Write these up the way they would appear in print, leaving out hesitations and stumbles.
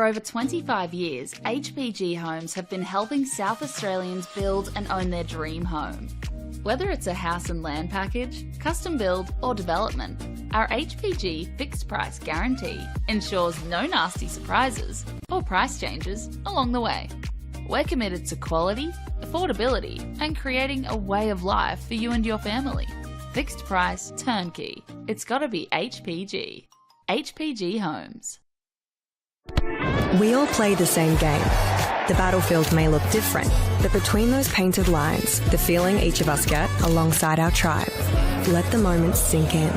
For over 25 years, HPG Homes have been helping South Australians build and own their dream home. Whether it's a house and land package, custom build or development, our HPG fixed price guarantee ensures no nasty surprises or price changes along the way. We're committed to quality, affordability and creating a way of life for you and your family. Fixed price, turnkey. It's gotta be HPG. HPG Homes. We all play the same game. The battlefield may look different, but between those painted lines, the feeling each of us get alongside our tribe. Let the moment sink in,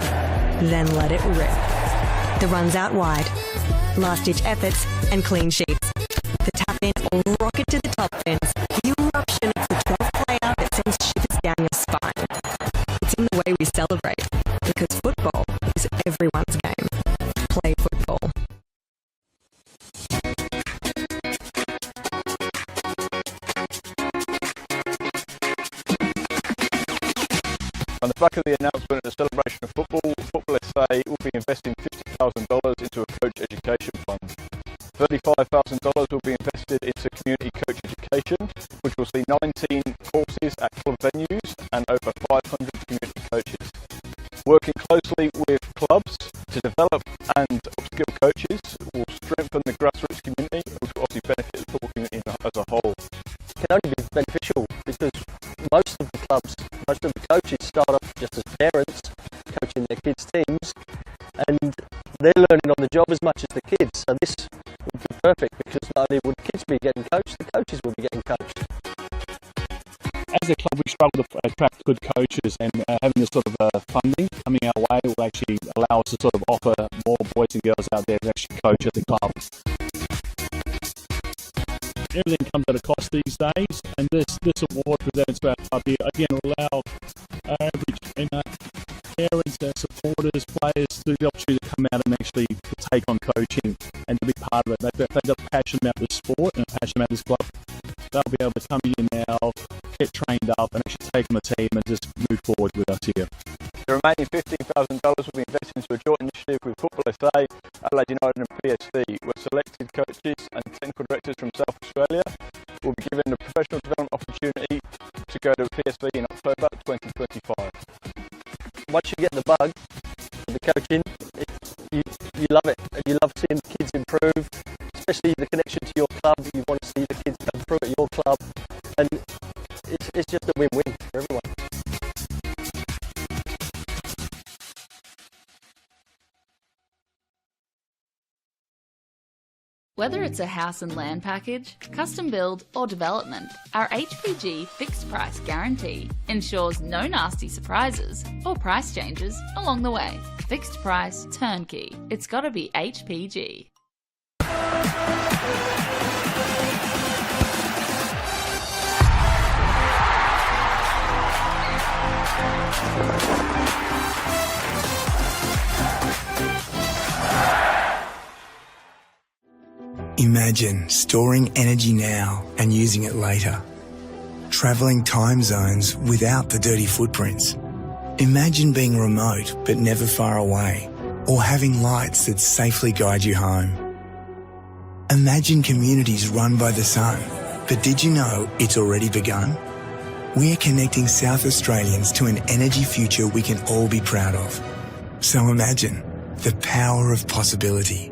then let it rip. The runs out wide, last-ditch efforts and clean sheets. The tap-in or rocket to the top ends. The eruption of the 12th player that sends shivers down your spine. It's in the way we celebrate, because football is everyone's game. Play football. On the back of the announcement of the celebration of football, NPLSA will be investing $50,000 into a coach education fund. $35,000 will be invested into community coach education, which will see 19 courses at club venues and over 500 community coaches. Working closely with clubs to develop and upskill coaches will strengthen the grassroots community, which will obviously benefit the football community as a whole. It can only be beneficial because most of the clubs, most of the coaches start off just as parents coaching their kids' teams, and they're learning on the job as much as the kids. So this would be perfect because not only would kids be getting coached, the coaches will be getting coached. As a club, we struggle to attract good coaches, and having this sort of funding coming our way will actually allow us to sort of offer more boys and girls out there to actually coach at the club. Everything comes at a cost these days, and this award presents to our club here again will allow our average parents, our supporters, players to the opportunity to come out and actually take on coaching and to be part of it. They've got passion about the sport and passion about this club. They'll be able to come in now, get trained up, and actually take on the team and just move forward with us here. The remaining $15,000 will be invested into a joint initiative with NPLSA, Adelaide United and PSV, where selected coaches and technical directors from South Australia will be given a professional development opportunity to go to PSV in October 2025. Once you get the bug of the coaching, you love it, and you love seeing the kids improve, especially the connection to your club. You want to see the kids come through at your club, and it's just a win-win for everyone. Whether it's a house and land package, custom build or development, our HPG fixed price guarantee ensures no nasty surprises or price changes along the way. Fixed price, turnkey. It's gotta be HPG. Imagine storing energy now and using it later. Travelling time zones without the dirty footprints. Imagine being remote but never far away, or having lights that safely guide you home. Imagine communities run by the sun, but did you know it's already begun? We're connecting South Australians to an energy future we can all be proud of. So imagine the power of possibility.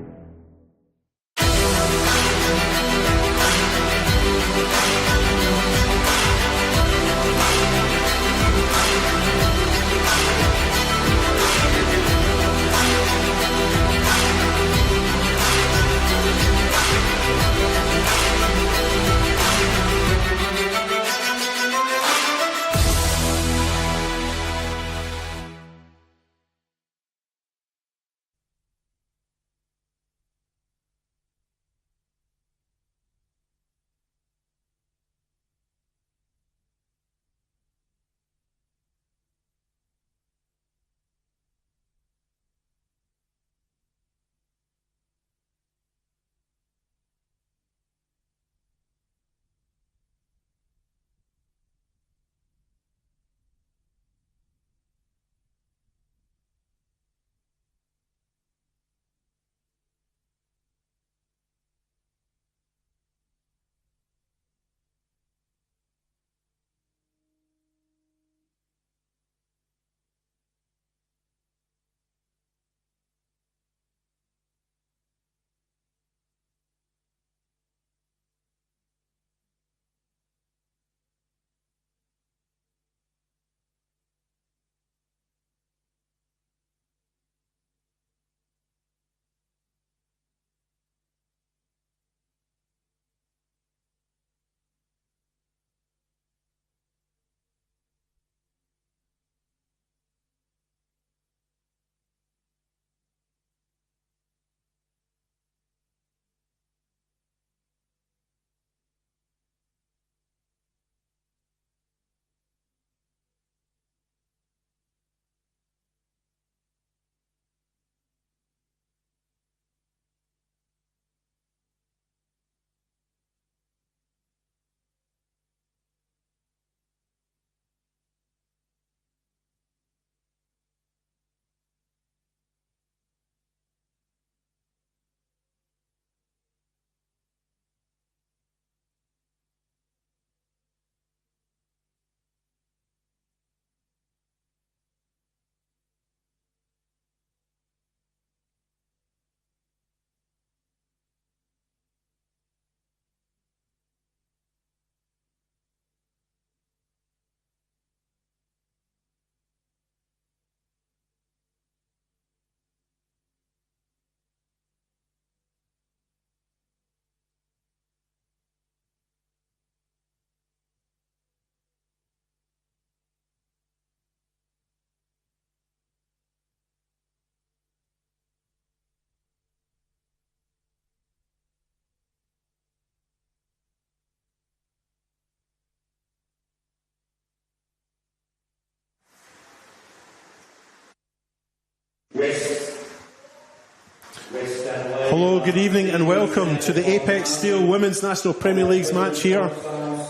Hello, good evening and welcome to the Apex Steel Women's National Premier League's match here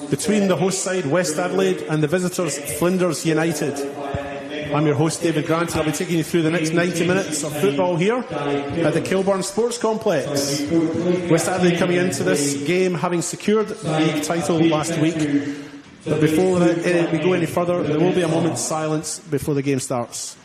between the host side West Adelaide and the visitors Flinders United. I'm your host David Grant and I'll be taking you through the next 90 minutes of football here at the Kilburn Sports Complex. West Adelaide coming into this game having secured the league title last week. But before we go any further, there will be a moment's silence before the game starts.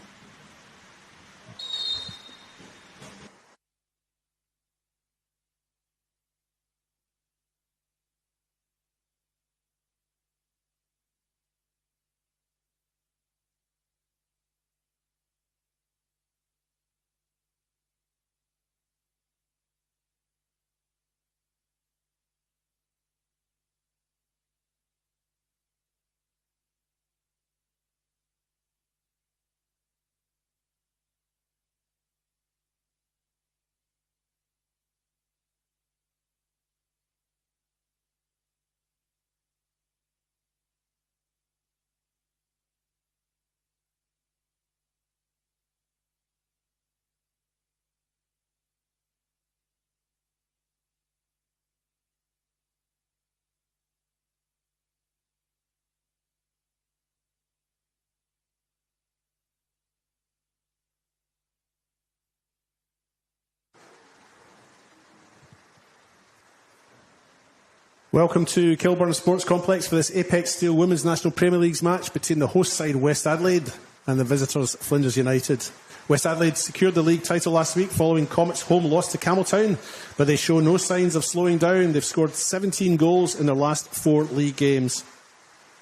Welcome to Kilburn Sports Complex for this Apex Steel Women's National Premier League's match between the host side West Adelaide and the visitors Flinders United. West Adelaide secured the league title last week following Comet's home loss to Campbelltown, but they show no signs of slowing down. They've scored 17 goals in their last 4 league games.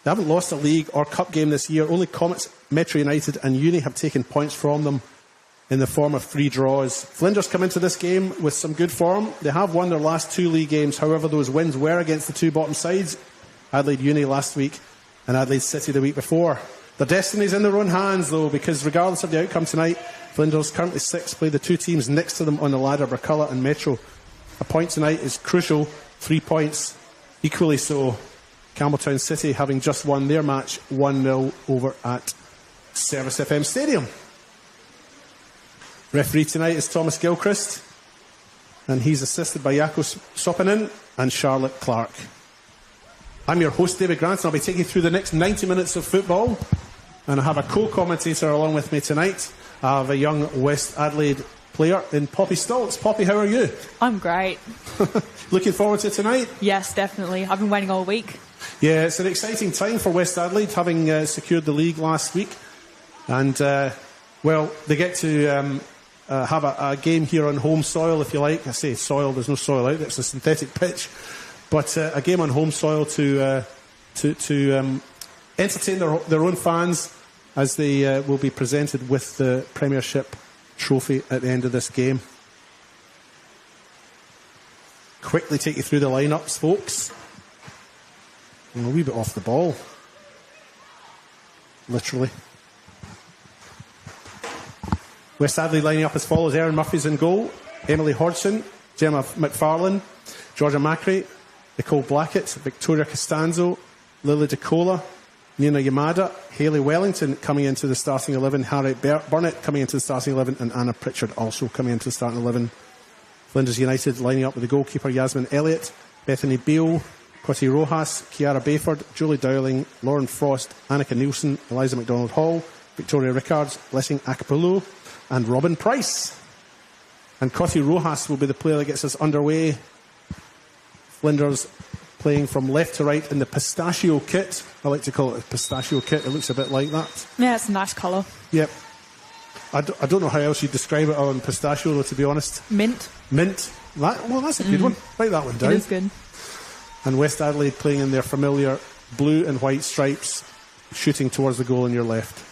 They haven't lost a league or cup game this year. Only Comets, Metro United and Uni have taken points from them in the form of 3 draws. Flinders come into this game with some good form. They have won their last 2 league games. However, those wins were against the 2 bottom sides, Adelaide Uni last week and Adelaide City the week before. Their destiny's in their own hands, though, because regardless of the outcome tonight, Flinders, currently 6th, play the 2 teams next to them on the ladder, Burculla and Metro. A point tonight is crucial. 3 points, equally so. Campbelltown City having just won their match 1-0 over at Service FM Stadium. Referee tonight is Thomas Gilchrist, and he's assisted by Jaakko Soppinen and Charlotte Clark. I'm your host David Grant and I'll be taking you through the next 90 minutes of football, and I have a co-commentator along with me tonight. I have a young West Adelaide player in Poppy Stoltz. Poppy, how are you? I'm great. Looking forward to tonight? Yes, definitely. I've been waiting all week. Yeah, it's an exciting time for West Adelaide, having secured the league last week, and well, they get to have a game here on home soil, if you like. I say soil, there's no soil out there, it's a synthetic pitch. But a game on home soil to entertain their own fans as they will be presented with the Premiership trophy at the end of this game. Quickly take you through the lineups, folks. I'm a wee bit off the ball. Literally. West Adelaide lining up as follows: Erin Murphy's in goal, Emily Hodgson, Gemma McFarlane, Georgia Macri, Nicole Blackett, Victoria Costanzo, Lily DeCola, Nina Yamada, Hayley Wellington coming into the starting 11, Harriet Burnett coming into the starting 11, and Anna Pritchard also coming into the starting 11. Flinders United lining up with the goalkeeper Yasmin Elliott, Bethany Beale, Quitty Rojas, Kiara Bayford, Julie Dowling, Lauren Frost, Annika Nielsen, Eliza McDonald-Hall, Victoria Rickards, Blessing Akpolo, and Robin Price. And Quitty Rojas will be the player that gets us underway. Flinders playing from left to right in the pistachio kit. I like to call it a pistachio kit. It looks a bit like that. Yeah, it's a nice colour. Yep. I don't know how else you'd describe it other than pistachio, though, to be honest. Mint. Mint. That's a good one. Write that one down. It is good. And West Adelaide playing in their familiar blue and white stripes, shooting towards the goal on your left.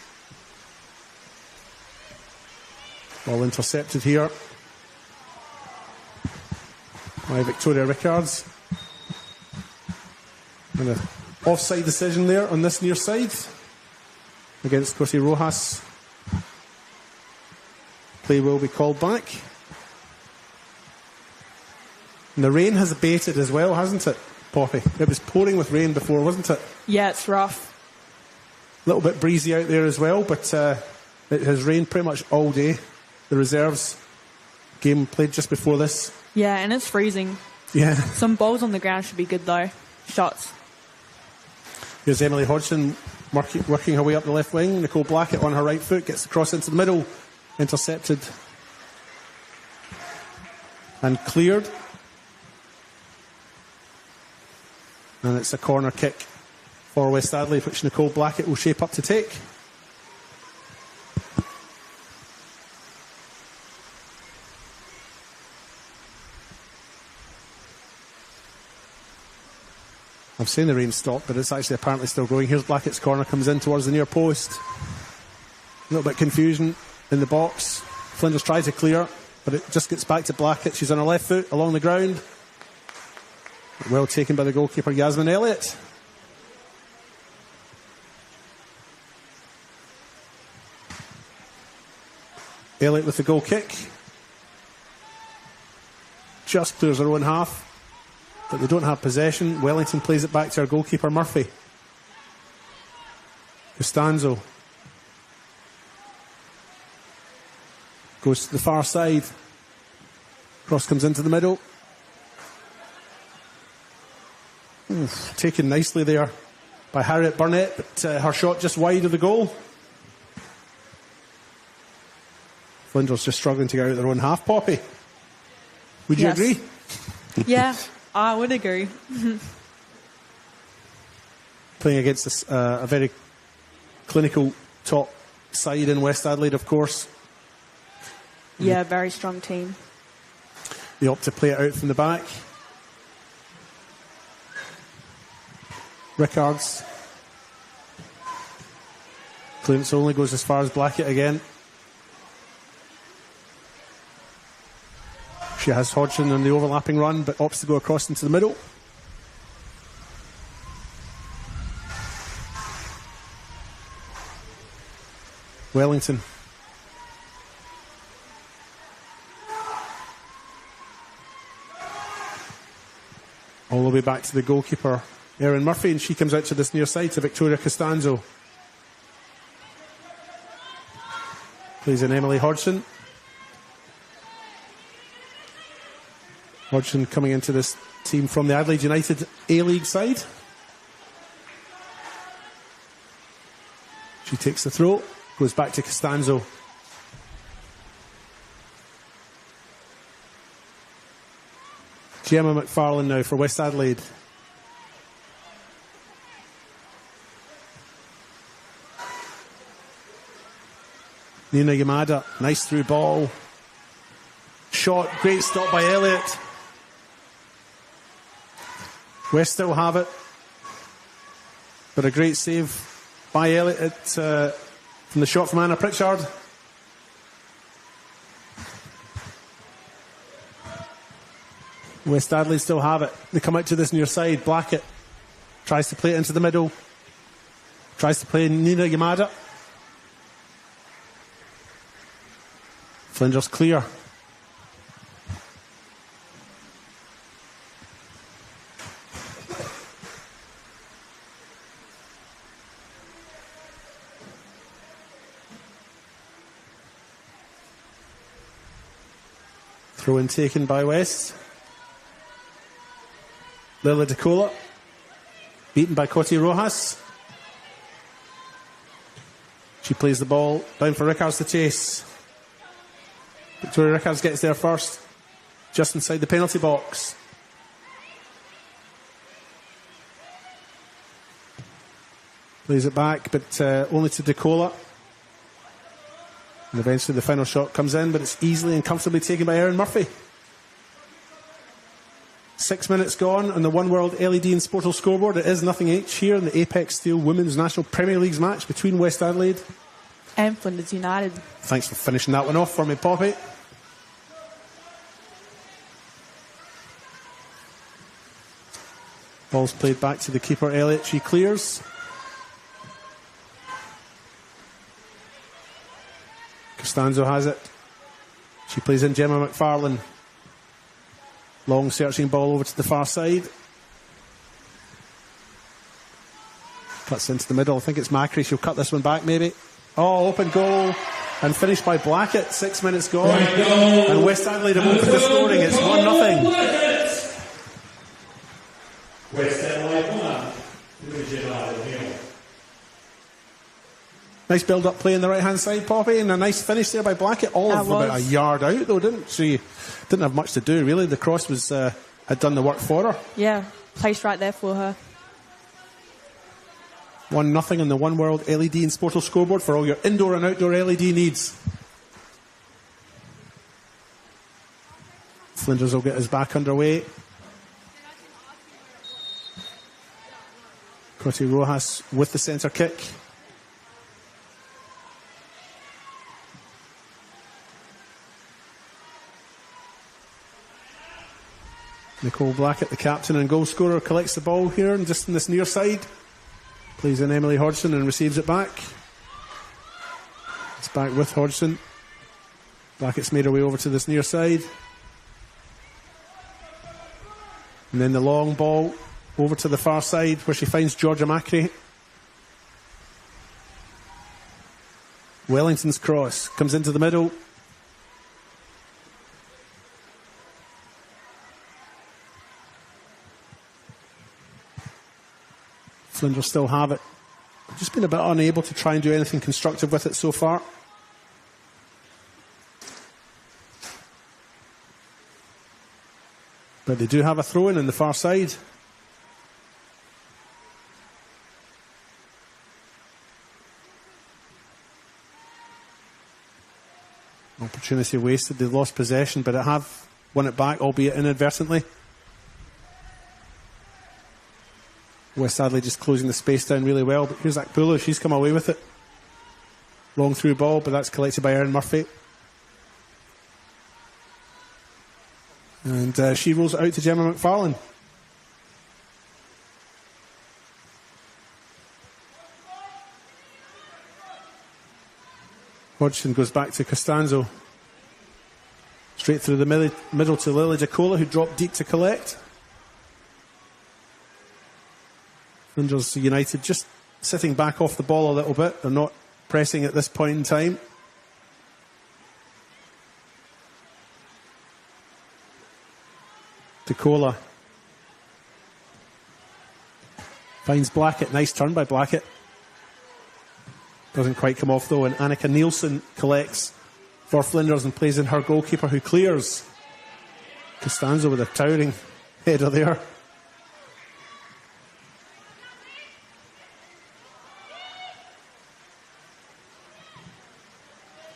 Ball intercepted here by Victoria Rickards. And an offside decision there on this near side against Quitty Rojas. Play will be called back. And the rain has abated as well, hasn't it, Poppy? It was pouring with rain before, wasn't it? Yeah, it's rough. A little bit breezy out there as well, but it has rained pretty much all day. The reserves game played just before this. Yeah, and it's freezing. Yeah. Some balls on the ground should be good though. Shots. Here's Emily Hodgson working her way up the left wing. Nicole Blackett on her right foot, gets the cross into the middle, intercepted and cleared. And it's a corner kick for West Adelaide, which Nicole Blackett will shape up to take. I'm saying the rain stopped, but it's actually apparently still going. Here's Blackett's corner, comes in towards the near post. A little bit of confusion in the box. Flinders tries to clear, but it just gets back to Blackett. She's on her left foot along the ground. Well taken by the goalkeeper, Yasmin Elliott. Elliott with the goal kick. Just clears her own half. But they don't have possession. Wellington plays it back to our goalkeeper, Murphy. Costanzo goes to the far side. Cross comes into the middle. Oof, taken nicely there by Harriet Burnett, but her shot just wide of the goal. Flinders just struggling to get out of their own half, Poppy. Would you agree? Yeah, I would agree. Playing against a very clinical top side in West Adelaide, of course. Yeah, very strong team. They opt to play it out from the back. Rickards. Clearance only, goes as far as Blackett again. She has Hodgson on the overlapping run, but opts to go across into the middle. Wellington. All the way back to the goalkeeper, Erin Murphy, and she comes out to this near side to Victoria Costanzo. Plays in Emily Hodgson. Hodgson coming into this team from the Adelaide United A-League side. She takes the throw, goes back to Costanzo. Gemma McFarlane now for West Adelaide. Nina Yamada, nice through ball. Shot, great stop by Elliott. West still have it, but a great save by Elliott from the shot from Anna Pritchard. West Adelaide still have it. They come out to this near side. Blackett tries to play it into the middle. Tries to play Nina Yamada. Flinders clear. Throw in taken by West. Lila DeCola beaten by Coti Rojas. She plays the ball down for Rickards to chase. Victoria Rickards gets there first, just inside the penalty box. Plays it back, but only to DeCola. And eventually the final shot comes in, but it's easily and comfortably taken by Erin Murphy. 6 minutes gone on the One World LED and Sportal scoreboard. It is 0 each here in the Apex Steel Women's National Premier Leagues match between West Adelaide and Flinders United. Thanks for finishing that one off for me, Poppy. Ball's played back to the keeper, Elliott. She clears. Costanzo has it. She plays in Gemma McFarlane. Long searching ball over to the far side. Cuts into the middle. I think it's Macri. She'll cut this one back maybe. Oh, open goal. and finished by Blackett. 6 minutes gone. And West Adelaide have opened the scoring. It's 1-0. West Adelaide 1, Flinders United 0. Nice build-up play on the right-hand side, Poppy, and a nice finish there by Blackett. Olive about a yard out, though, didn't she? Didn't have much to do, really. The cross was had done the work for her. Yeah, placed right there for her. 1-0 on the One World LED and Sportal scoreboard for all your indoor and outdoor LED needs. Flinders will get us back underway. Cotty Rojas with the centre kick. Nicole Blackett, the captain and goal scorer, collects the ball here and just on this near side. Plays in Emily Hodgson and receives it back. It's back with Hodgson. Blackett's made her way over to this near side. And then the long ball over to the far side where she finds Georgia Macri. Wellington's cross comes into the middle. Flinders still have it. Just been a bit unable to try and do anything constructive with it so far. But they do have a throw-in on the far side. Opportunity wasted. They lost possession, but it have won it back, albeit inadvertently. West Adelaide just closing the space down really well. But here's Akpulu. She's come away with it. Long through ball, but that's collected by Erin Murphy. And she rolls it out to Gemma McFarlane. Hodgson goes back to Costanzo. Straight through the middle to Lily DeCola, who dropped deep to collect. Flinders United just sitting back off the ball a little bit. They're not pressing at this point in time. DeCola finds Blackett. Nice turn by Blackett. Doesn't quite come off though, and Annika Nielsen collects for Flinders and plays in her goalkeeper, who clears. Costanzo with a towering header there.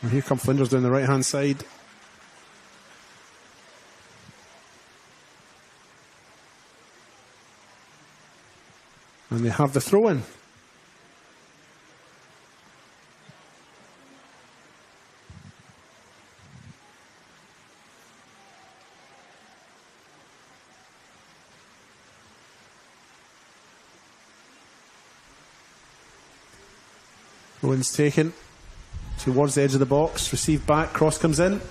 And here come Flinders down the right hand side. And they have the throw in. Throw-in's taken towards the edge of the box, received back, cross comes in.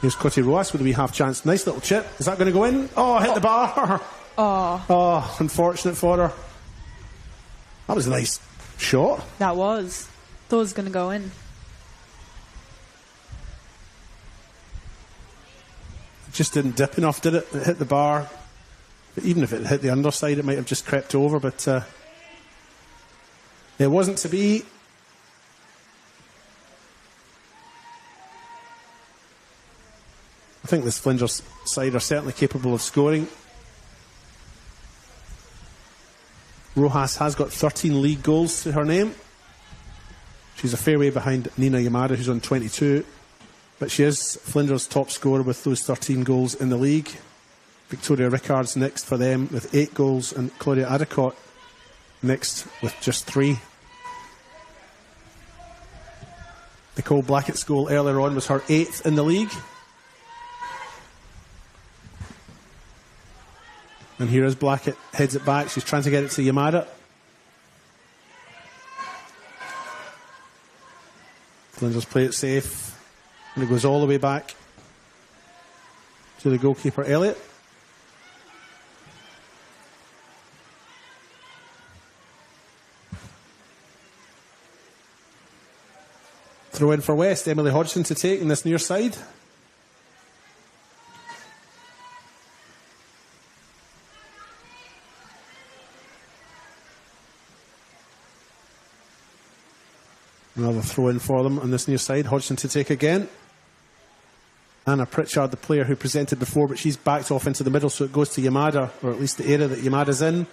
Here's Cotty Roas with a wee half chance. Nice little chip. Is that going to go in? Oh, hit the bar. Oh, unfortunate for her. That was a nice shot. That was. Thought it was going to go in. It just didn't dip enough, did it? It hit the bar. But even if it hit the underside, it might have just crept over, but it wasn't to be. I think this Flinders side are certainly capable of scoring. Rojas has got 13 league goals to her name. She's a fair way behind Nina Yamada, who's on 22. But she is Flinders' top scorer with those 13 goals in the league. Victoria Rickards next for them with 8 goals, and Claudia Adicott next with just 3. Nicole Blackett's goal earlier on was her 8th in the league. And here is Blackett, heads it back. She's trying to get it to Yamada. Flinders play it safe. And it goes all the way back to the goalkeeper, Elliott. Throw in for West. Emily Hodgson to take in this near side. Another throw in for them on this near side. Hodgson to take again. Anna Pritchard, the player who presented before, but she's backed off into the middle, so it goes to Yamada, or at least the area that Yamada's in.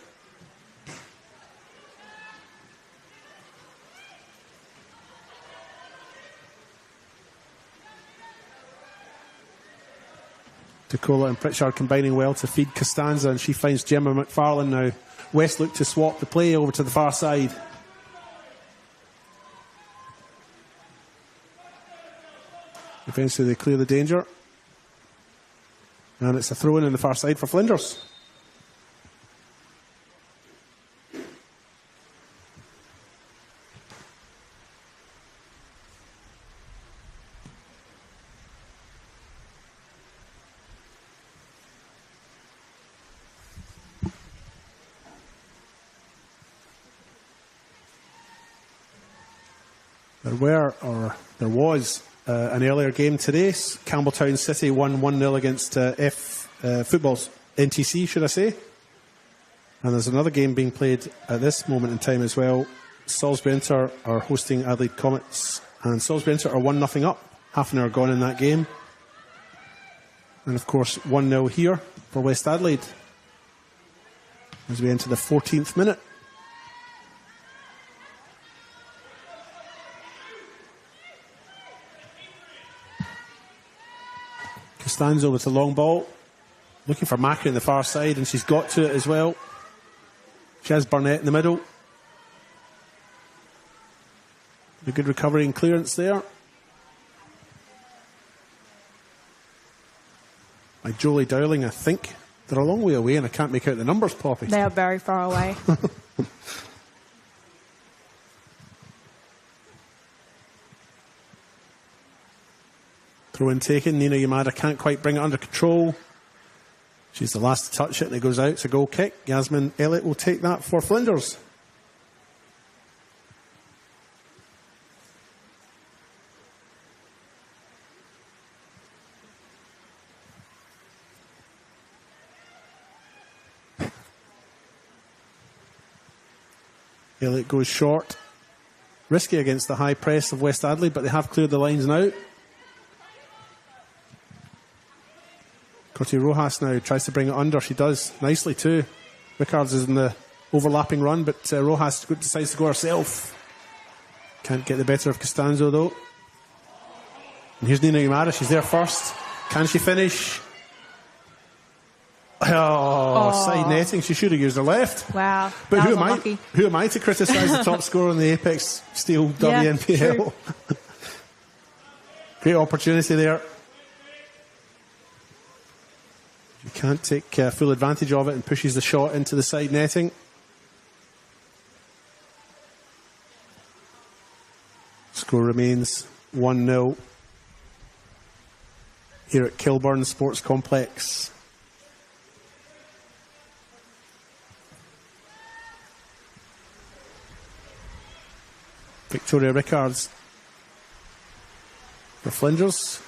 Decola and Pritchard combining well to feed Costanza, and she finds Gemma McFarlane now. West look to swap the play over to the far side. Eventually they clear the danger. And it's a throw-in on the far side for Flinders. There was an earlier game today. Campbelltown City won 1-0 against football's NTC, should I say. And there's another game being played at this moment in time as well. Salisbury Inter are hosting Adelaide Comets, and Salisbury Inter are 1-0 up. Half an hour gone in that game. And of course 1-0 here for West Adelaide as we enter the 14th minute. Costanzo with the long ball, looking for Macri on the far side, and she's got to it as well. She has Burnett in the middle. A good recovery and clearance there by Jolie Dowling, I think. They're a long way away and I can't make out the numbers, Poppy. They are very far away. Throw in taken. Nina Yamada can't quite bring it under control. She's the last to touch it and it goes out. It's a goal kick. Yasmin Elliott will take that for Flinders. Elliott goes short. Risky against the high press of West Adelaide, but they have cleared the lines now. Cote Rojas now tries to bring it under. She does nicely too. Rickards is in the overlapping run, but Rojas decides to go herself. Can't get the better of Costanzo though. And here's Nina Yamada. She's there first. Can she finish? Oh, side netting. She should have used her left. Wow. But who am I to criticise the top scorer in the Apex Steel WNPL? Great opportunity there. You can't take full advantage of it and pushes the shot into the side netting. Score remains 1-0 here at Kilburn Sports Complex. Victoria Rickards for Flinders.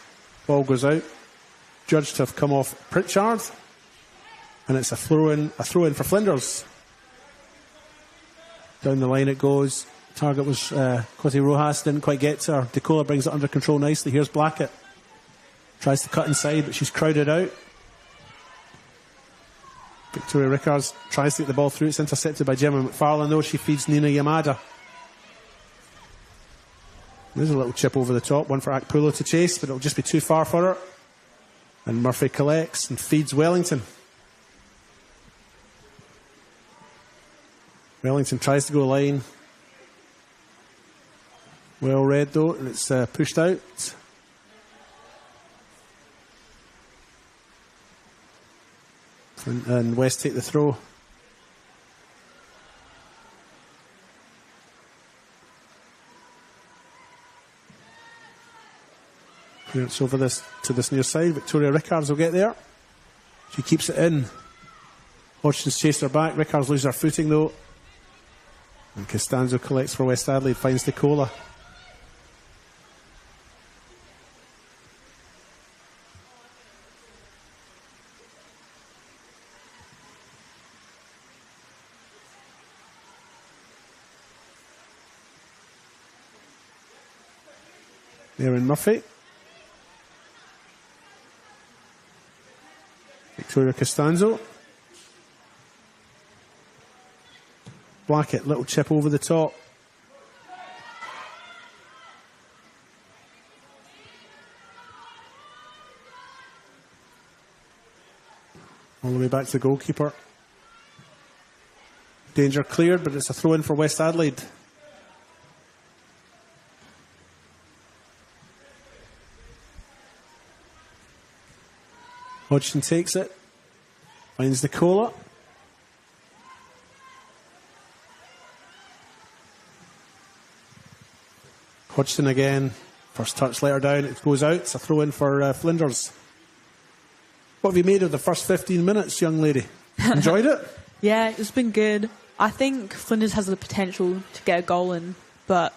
Ball goes out. Judged to have come off Pritchard. And it's a throw-in for Flinders. Down the line it goes. Target was Cote Rojas, didn't quite get to her. Decola brings it under control nicely. Here's Blackett. Tries to cut inside, but she's crowded out. Victoria Rickards tries to get the ball through. It's intercepted by Gemma McFarlane, though. She feeds Nina Yamada. There's a little chip over the top, one for Akpulo to chase, but it'll just be too far for her. And Murphy collects and feeds Wellington. Wellington tries to go line. Well read though, and it's pushed out. And West take the throw. It's over to this near side. Victoria Rickards will get there. She keeps it in. Hodgson's chased her back. Rickards loses her footing though. And Costanzo collects for West Adelaide, finds Decola. Erin Murphy. Victoria Costanzo. Blackett, little chip over the top. All the way back to the goalkeeper. Danger cleared, but it's a throw in for West Adelaide. Hodgson takes it. Finds Nicola. Hodgson again. First touch, let her down. It goes out. It's a throw in for Flinders. What have you made of the first 15 minutes, young lady? Enjoyed it? Yeah, it's been good. I think Flinders has the potential to get a goal in, but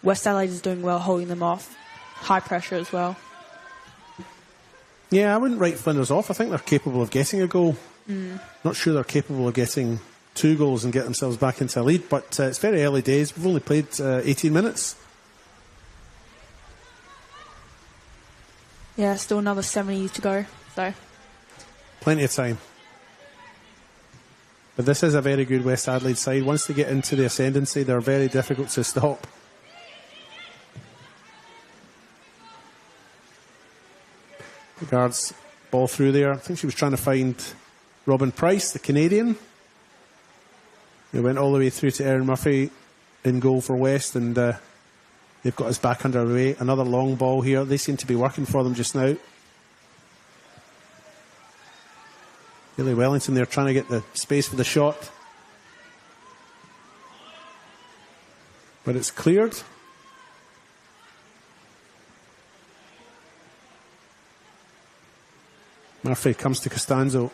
West Adelaide is doing well holding them off. High pressure as well. Yeah, I wouldn't write Flinders off. I think they're capable of getting a goal. Not sure they're capable of getting 2 goals and get themselves back into a lead, but it's very early days. We've only played 18 minutes. Yeah, still another 70 to go, so. Plenty of time. But this is a very good West Adelaide side. Once they get into the ascendancy, they're very difficult to stop. The guards ball through there. I think she was trying to find Robin Price, the Canadian. They went all the way through to Erin Murphy in goal for West, and they've got us back underway. Another long ball here. They seem to be working for them just now. Hayley Wellington there trying to get the space for the shot. But it's cleared. Murphy comes to Costanzo.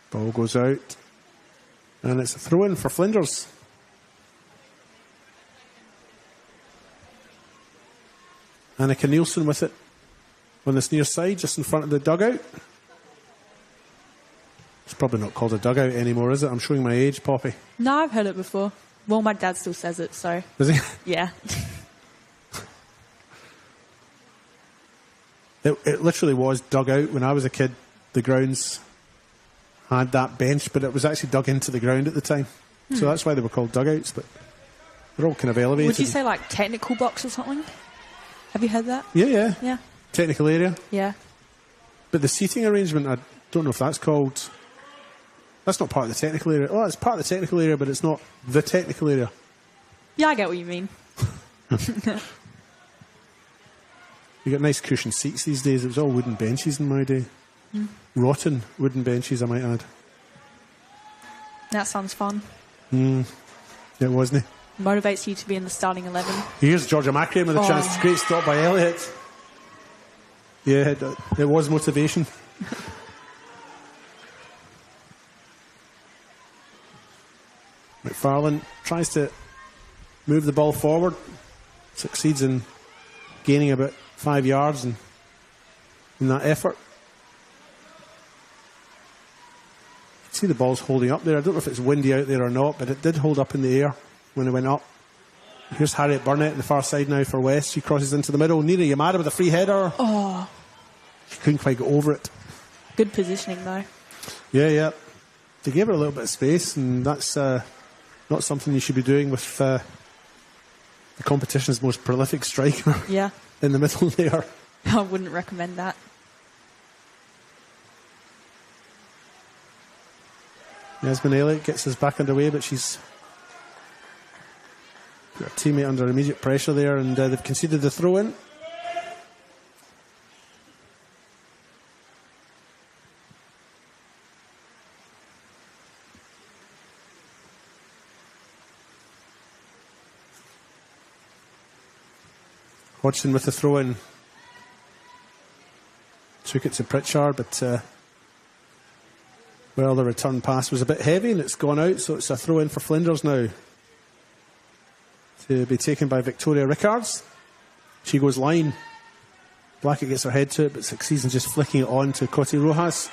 Ball goes out. And it's a throw-in for Flinders. Annika Nielsen with it on this near side, just in front of the dugout. It's probably not called a dugout anymore, is it? I'm showing my age, Poppy. No, I've heard it before. Well, my dad still says it, so. Does he? Yeah. It literally was dug out. When I was a kid, the grounds had that bench, but it was actually dug into the ground at the time. So that's why they were called dugouts, but they're all kind of elevated. Would you say like technical box or something? Have you heard that? Yeah. Yeah. Technical area. Yeah. But the seating arrangement, I don't know if that's called... That's not part of the technical area. Oh, it's part of the technical area, but it's not the technical area. Yeah, I get what you mean. You got nice cushion seats these days. It was all wooden benches in my day. Rotten wooden benches, I might add. That sounds fun. It wasn't it? Motivates you to be in the starting 11. Here's Georgia Macrae with a chance. Great stop by Elliott. Yeah, it was motivation. McFarlane tries to move the ball forward. Succeeds in gaining about 5 yards in that effort. See the ball's holding up there. I don't know if it's windy out there or not, but it did hold up in the air when it went up. Here's Harriet Burnett on the far side now for West. She crosses into the middle. Nina Yamada with a free header. Oh. She couldn't quite get over it. Good positioning though. Yeah. They gave her a little bit of space, and that's not something you should be doing with the competition's most prolific striker. Yeah. In the middle there. I wouldn't recommend that. Yasmin Elliott gets us back underway, but she's got her teammate under immediate pressure there, and they've conceded the throw-in. Hodgson with the throw-in. Took it to Pritchard, but the return pass was a bit heavy and it's gone out, so it's a throw-in for Flinders now. To be taken by Victoria Rickards. She goes line. Blackett gets her head to it, but succeeds in just flicking it on to Coti Rojas.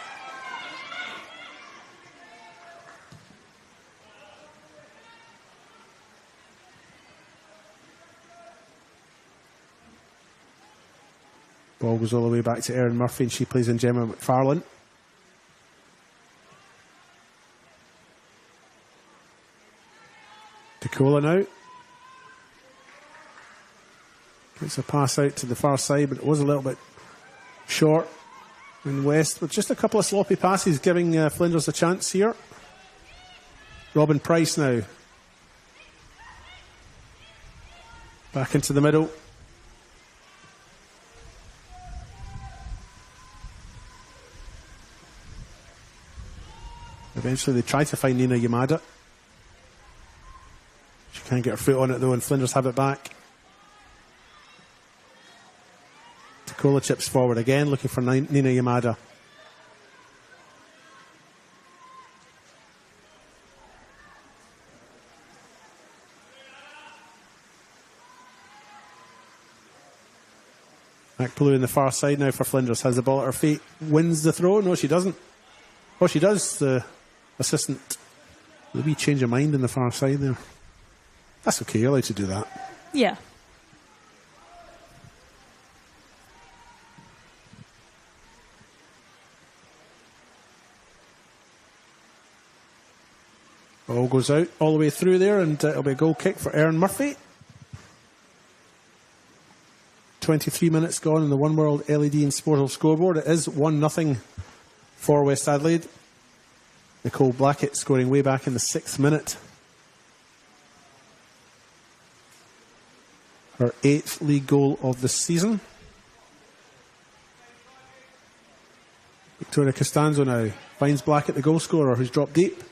Ball goes all the way back to Erin Murphy, and she plays in Gemma McFarlane. DeCola now. Gets a pass out to the far side, but it was a little bit short. And West with just a couple of sloppy passes, giving Flinders a chance here. Robin Price now. Back into the middle. Eventually they try to find Nina Yamada. She can't get her foot on it though, and Flinders have it back. DeCola chips forward again, looking for Nina Yamada. McPlue in the far side now for Flinders. Has the ball at her feet. Wins the throw. No, she doesn't. Oh, she does. The assistant. The wee change of mind in the far side there. That's okay. You're allowed to do that. Yeah. Ball goes out all the way through there, and it'll be a goal kick for Erin Murphy. 23 minutes gone in the One World LED and Sportal scoreboard. It is 1-0 for West Adelaide. Nicole Blackett scoring way back in the 6th minute. Her 8th league goal of the season. Victoria Costanzo now finds Blackett, the goal scorer, who's dropped deep.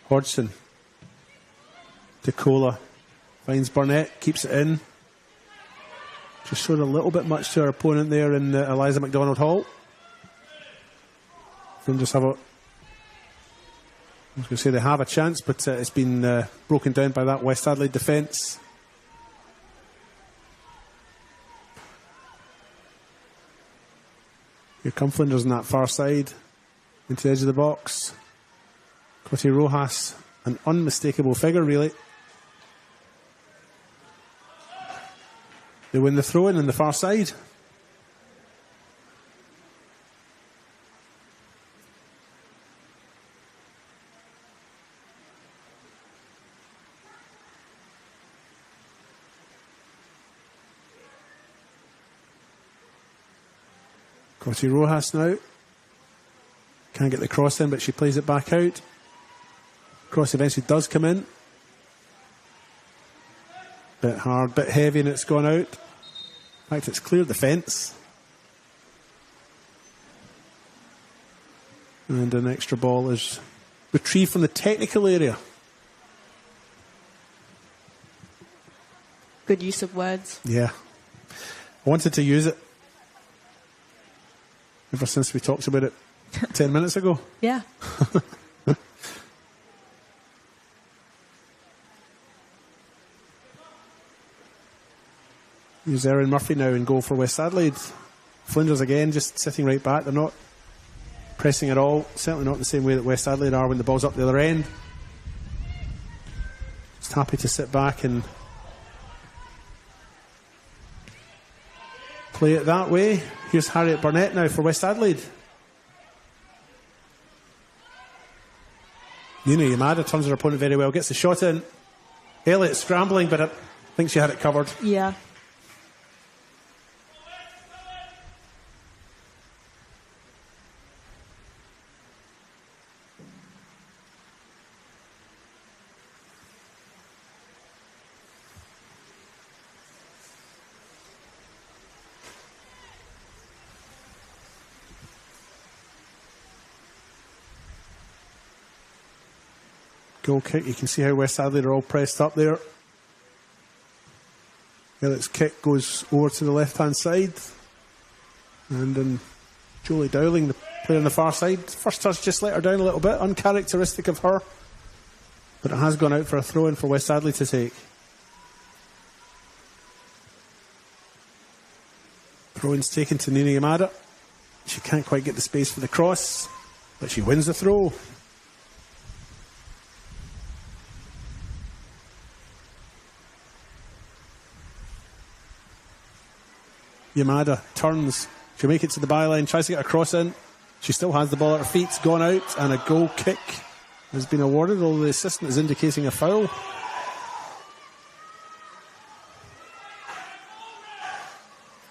Hodgson. DeCola finds Burnett, keeps it in. Just showed a little bit much to her opponent there in Eliza McDonald Hall. Then just have a... I was going to say they have a chance, but it's been broken down by that West Adelaide defence. Here come Flinders on that far side, into the edge of the box. Cotty Rojas, an unmistakable figure, really. They win the throw-in on the far side. Cotty Rojas now. Can't get the cross in, but she plays it back out. Cross eventually does come in. Bit hard, bit heavy, and it's gone out. In fact, it's cleared the fence. And an extra ball is retrieved from the technical area. Good use of words. Yeah. I wanted to use it ever since we talked about it 10 minutes ago. Yeah. Here's Erin Murphy now in goal for West Adelaide. Flinders again just sitting right back. They're not pressing at all. Certainly not in the same way that West Adelaide are when the ball's up the other end. Just happy to sit back and play it that way. Here's Harriet Burnett now for West Adelaide. Nina Yamada turns her opponent very well. Gets the shot in. Elliott scrambling, but I think she had it covered. Yeah. Goal kick. You can see how West Adelaide are all pressed up there. Elliott's kick goes over to the left-hand side. And then Jolie Dowling, the player on the far side. First touch just let her down a little bit. Uncharacteristic of her. But it has gone out for a throw-in for West Adelaide to take. Throw-in's taken to Nina Yamada. She can't quite get the space for the cross, but she wins the throw. Yamada turns. She'll make it to the byline, tries to get a cross in. She still has the ball at her feet, gone out, and a goal kick has been awarded, although the assistant is indicating a foul.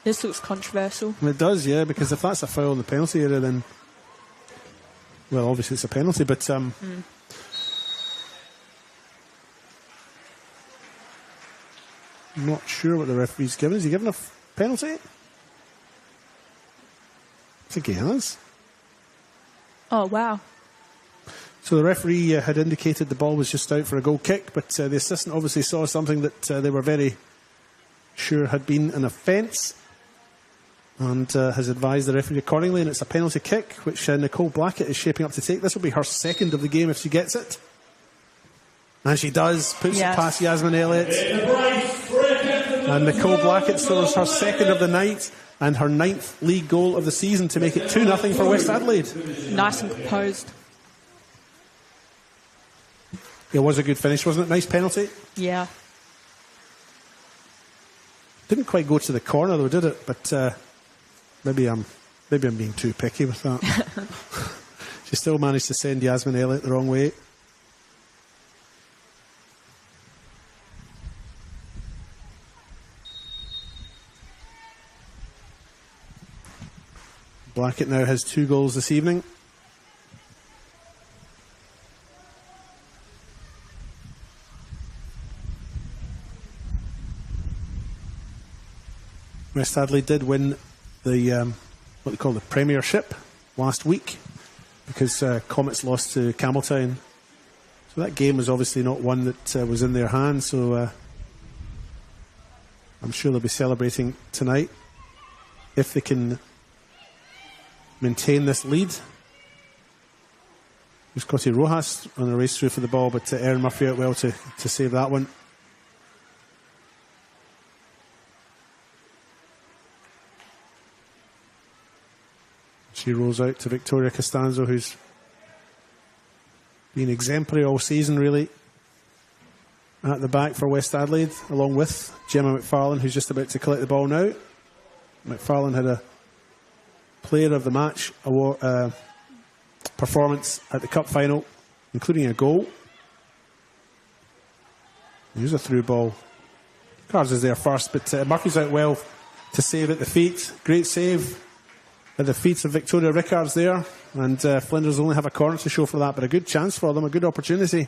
This looks controversial. And it does, yeah, because if that's a foul in the penalty area, then, well, obviously it's a penalty, but I'm not sure what the referee's given. Is he given a penalty? I think he has. Oh, wow. So the referee had indicated the ball was just out for a goal kick, but the assistant obviously saw something that they were very sure had been an offence, and has advised the referee accordingly, and it's a penalty kick, which Nicole Blackett is shaping up to take. This will be her second of the game if she gets it. And she does, puts it past Yasmin Elliott. And Nicole Blackett scores her second of the night and her 9th league goal of the season to make it 2-0 for West Adelaide. Nice and composed. It was a good finish, wasn't it? Nice penalty. Yeah. Didn't quite go to the corner though, did it? But maybe I'm being too picky with that. She still managed to send Yasmin Elliott the wrong way. Blackett now has 2 goals this evening. West Adelaide did win the what they call the Premiership last week, because Comets lost to Campbelltown. So that game was obviously not one that was in their hands. So I'm sure they'll be celebrating tonight if they can maintain this lead. Scotty Rojas on a race through for the ball, but Erin Murphy out well to save that one. She rolls out to Victoria Costanzo, who's been exemplary all season, really, at the back for West Adelaide, along with Gemma McFarlane, who's just about to collect the ball now. McFarlane had a Player of the Match award, performance at the Cup final, including a goal. Here's a through ball. Cards is there first, but Murphy's out well to save at the feet. Great save at the feet of Victoria Rickards there, and Flinders only have a corner to show for that, but a good chance for them, a good opportunity.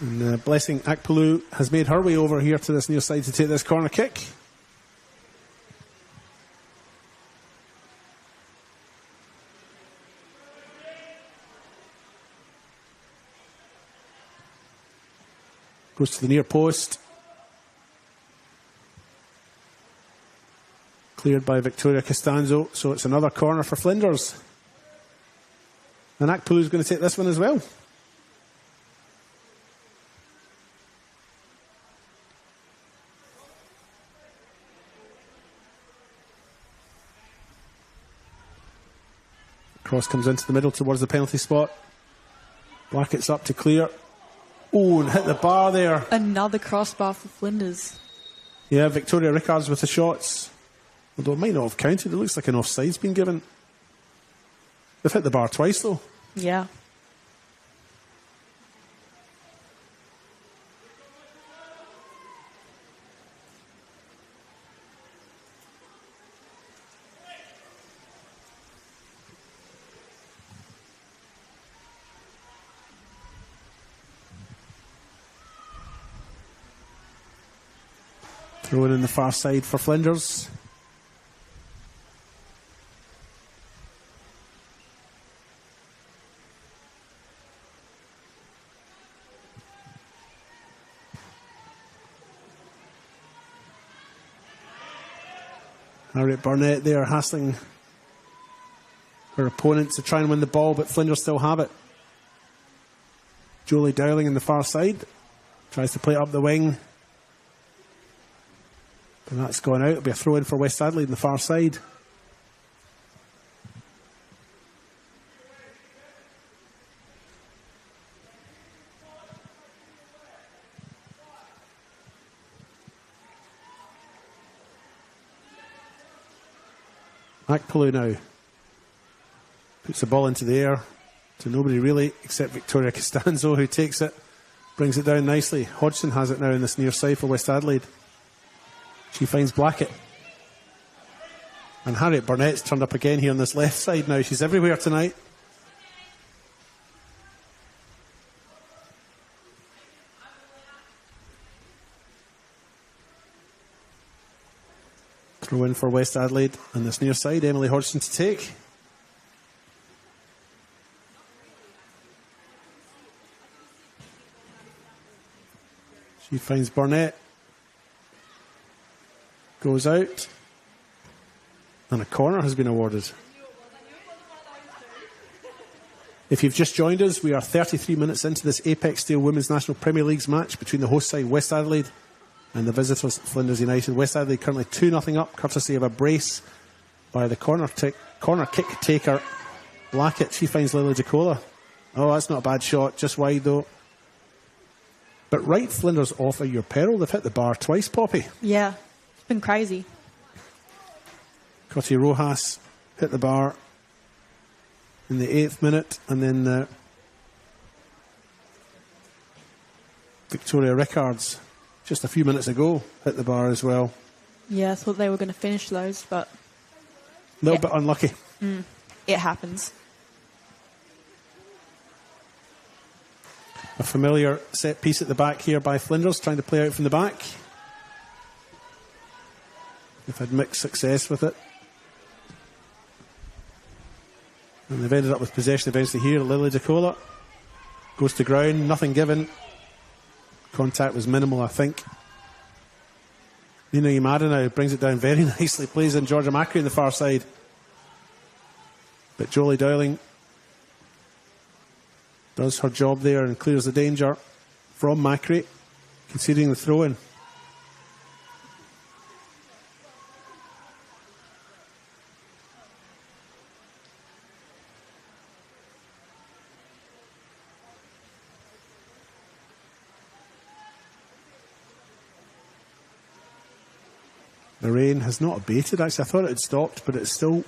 And Blessing Akpolu has made her way over here to this near side to take this corner kick. Goes to the near post. Cleared by Victoria Costanzo, so it's another corner for Flinders. And Akpolu is going to take this one as well. Cross comes into the middle towards the penalty spot. Blackett's up to clear. Oh, and hit the bar there. Another crossbar for Flinders. Yeah, Victoria Rickards with the shots. Although it might not have counted. It looks like an offside's been given. They've hit the bar twice though. Yeah. Throw it in the far side for Flinders. Harriet Burnett there hassling her opponent to try and win the ball, but Flinders still have it. Jolie Dowling in the far side. Tries to play it up the wing. And that's gone out. It'll be a throw in for West Adelaide on the far side. Akpolu now puts the ball into the air to nobody really except Victoria Costanzo, who takes it, brings it down nicely. Hodgson has it now in this near side for West Adelaide. She finds Blackett. And Harriet Burnett's turned up again here on this left side now. She's everywhere tonight. Throw in for West Adelaide on this near side. Emily Hodgson to take. She finds Burnett. Goes out. And a corner has been awarded. If you've just joined us, we are 33 minutes into this Apex Steel Women's National Premier Leagues match between the host side West Adelaide and the visitors Flinders United. West Adelaide currently 2-0 up, courtesy of a brace by the corner kick taker Blackett. She finds Lily DeCola. Oh, that's not a bad shot, just wide though. But right Flinders off at your peril. They've hit the bar twice, Poppy. Yeah, it's been crazy. Cotty Rojas hit the bar in the 8th minute, and then Victoria Rickards just a few minutes ago hit the bar as well. Yeah, I thought they were going to finish those, but a little bit unlucky. It happens. A familiar set piece at the back here by Flinders, trying to play out from the back. They've had mixed success with it. And they've ended up with possession eventually here. Lily DeCola goes to ground, nothing given. Contact was minimal, I think. Nina Yamada now brings it down very nicely, plays in Georgia Macri on the far side. But Jolie Dowling does her job there and clears the danger from Macri, conceding the throw-in. The rain has not abated, actually. I thought it had stopped, but it's still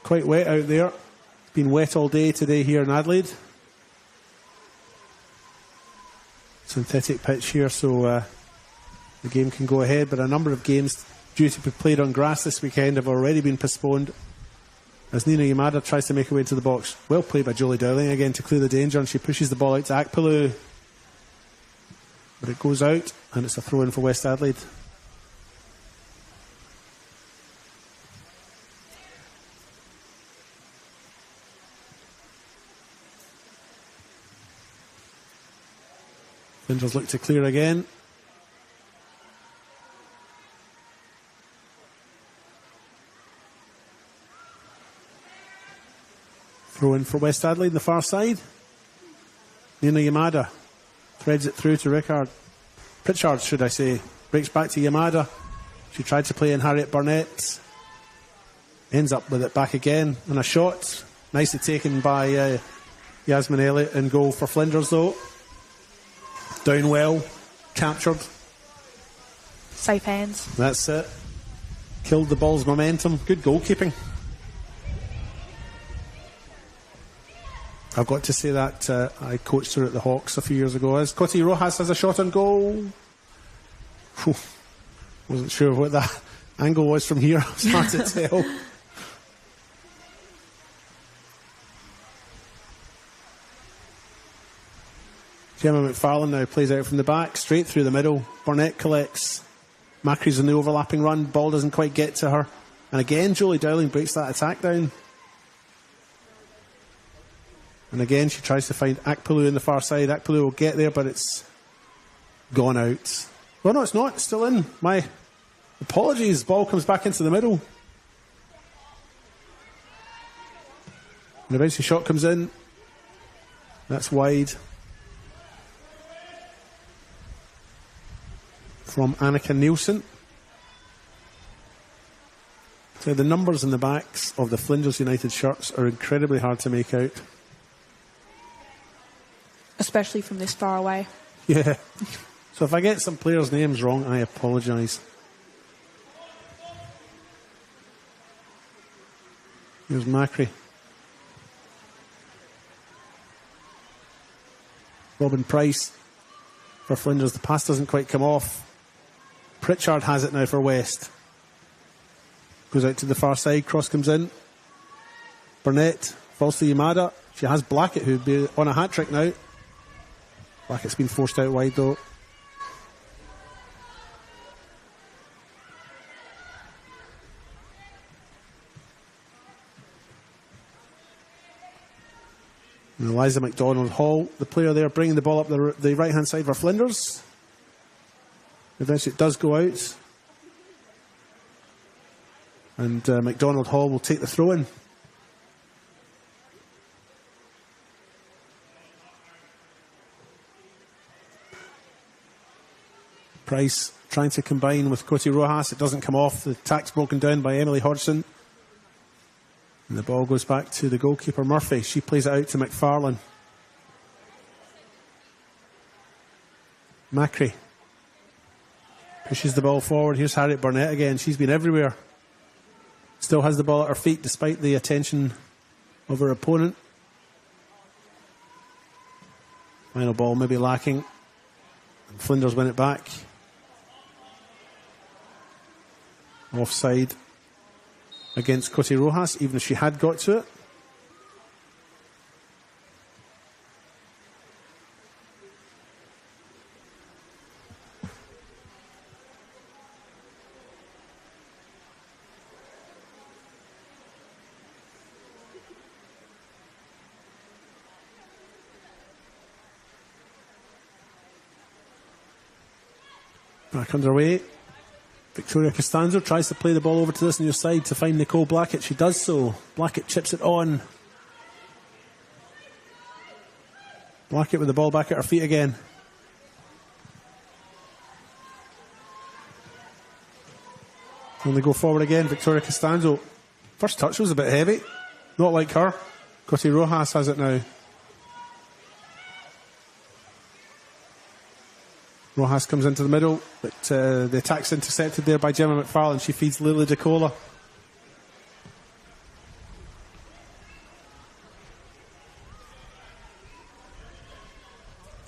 quite wet out there. It's been wet all day today here in Adelaide. Synthetic pitch here, so the game can go ahead, but a number of games due to be played on grass this weekend have already been postponed as Nina Yamada tries to make her way into the box. Well played by Jolie Dowling again to clear the danger, and she pushes the ball out to Akpolu. But it goes out, and it's a throw-in for West Adelaide. Flinders look to clear again. Throw in for West Adelaide on the far side. Nina Yamada threads it through to Pritchard, should I say. Breaks back to Yamada. She tried to play in Harriet Burnett. Ends up with it back again. And a shot. Nicely taken by Yasmin Elliott in goal for Flinders though. Down well, captured. Safe hands. That's it. Killed the ball's momentum. Good goalkeeping. I've got to say that I coached her at the Hawks a few years ago. As Cotty Rojas has a shot on goal. Whew. Wasn't sure what that angle was from here. It's hard to tell. Gemma McFarlane now plays out from the back, straight through the middle. Burnett collects. Macri's in the overlapping run. Ball doesn't quite get to her. And again, Jolie Dowling breaks that attack down. And again, she tries to find Akpolu in the far side. Akpolu will get there, but it's gone out. Well, no, it's not. It's still in. My apologies. Ball comes back into the middle. And eventually shot comes in. That's wide. From Annika Nielsen. So the numbers in the backs of the Flinders United shirts are incredibly hard to make out. Especially from this far away. Yeah. So if I get some players' names wrong, I apologise. Here's Macri. Robin Price for Flinders. The pass doesn't quite come off. Pritchard has it now for West. Goes out to the far side. Cross comes in. Burnett falls to Yamada. She has Blackett, who'd be on a hat-trick now. Blackett's been forced out wide, though. And Eliza McDonald-Hall, the player there, bringing the ball up the right-hand side for Flinders. Eventually it does go out. And McDonald-Hall will take the throw-in. Price trying to combine with Coti Rojas. It doesn't come off. The tack's broken down by Emily Hodgson. And the ball goes back to the goalkeeper, Murphy. She plays it out to McFarlane. Macri pushes the ball forward. Here's Harriet Burnett again. She's been everywhere. Still has the ball at her feet despite the attention of her opponent. Final ball maybe lacking. And Flinders win it back. Offside against Coti Rojas, even if she had got to it. Back underway. Victoria Costanzo tries to play the ball over to this near side to find Nicole Blackett. She does so. Blackett chips it on. Blackett with the ball back at her feet again. And they go forward again. Victoria Costanzo. First touch was a bit heavy. Not like her. Coti Rojas has it now. Rojas comes into the middle, but the attack's intercepted there by Gemma McFarlane. She feeds Lily DeCola.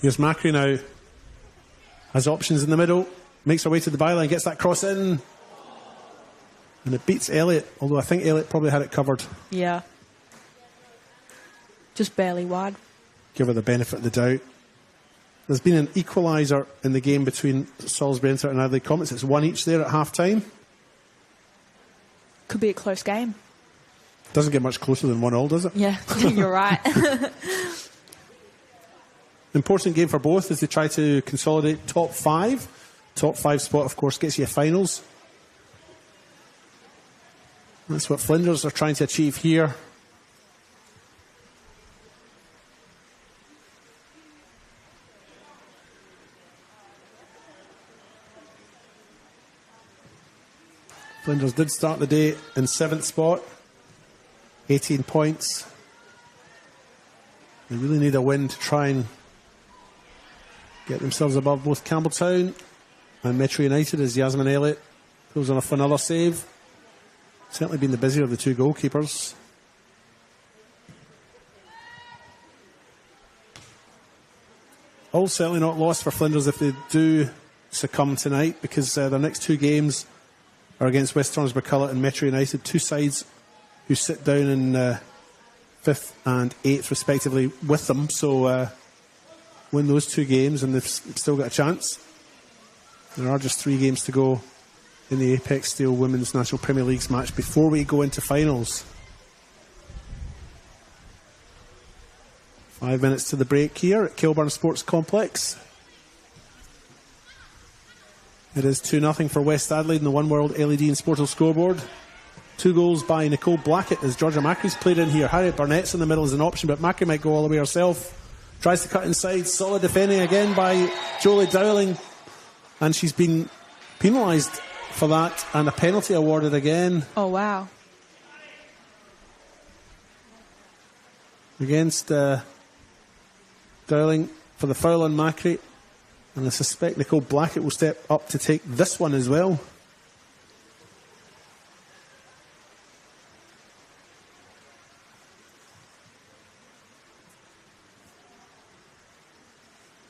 Here's Macri now. Has options in the middle. Makes her way to the byline, gets that cross in. And it beats Elliott, although I think Elliott probably had it covered. Yeah. Just barely wide. Give her the benefit of the doubt. There's been an equaliser in the game between Salisbury Inter and Adelaide Comets. It's 1 each there at half-time. Could be a close game. Doesn't get much closer than 1-1, does it? Yeah, you're right. Important game for both as they try to consolidate top 5. Top 5 spot, of course, gets you finals. That's what Flinders are trying to achieve here. Flinders did start the day in 7th spot, 18 points. They really need a win to try and get themselves above both Campbelltown and Metro United as Yasmin Elliott goes on off another save. Certainly been the busier of the two goalkeepers. All certainly not lost for Flinders if they do succumb tonight, because their next 2 games are against West Torrens-Burcullagh and Metro United, 2 sides who sit down in 5th and 8th respectively with them. So win those 2 games and they've still got a chance. There are just 3 games to go in the Apex Steel Women's National Premier Leagues match before we go into finals. 5 minutes to the break here at Kilburn Sports Complex. It is 2-0 for West Adelaide in the One World LED and Sportal scoreboard. 2 goals by Nicole Blackett as Georgia Macri's played in here. Harriet Burnett's in the middle as an option, but Macri might go all the way herself. Tries to cut inside. Solid defending again by Jolie Dowling. And she's been penalised for that, and a penalty awarded again. Oh, wow. Against Dowling for the foul on Macri. And I suspect Nicole Blackett will step up to take this one as well.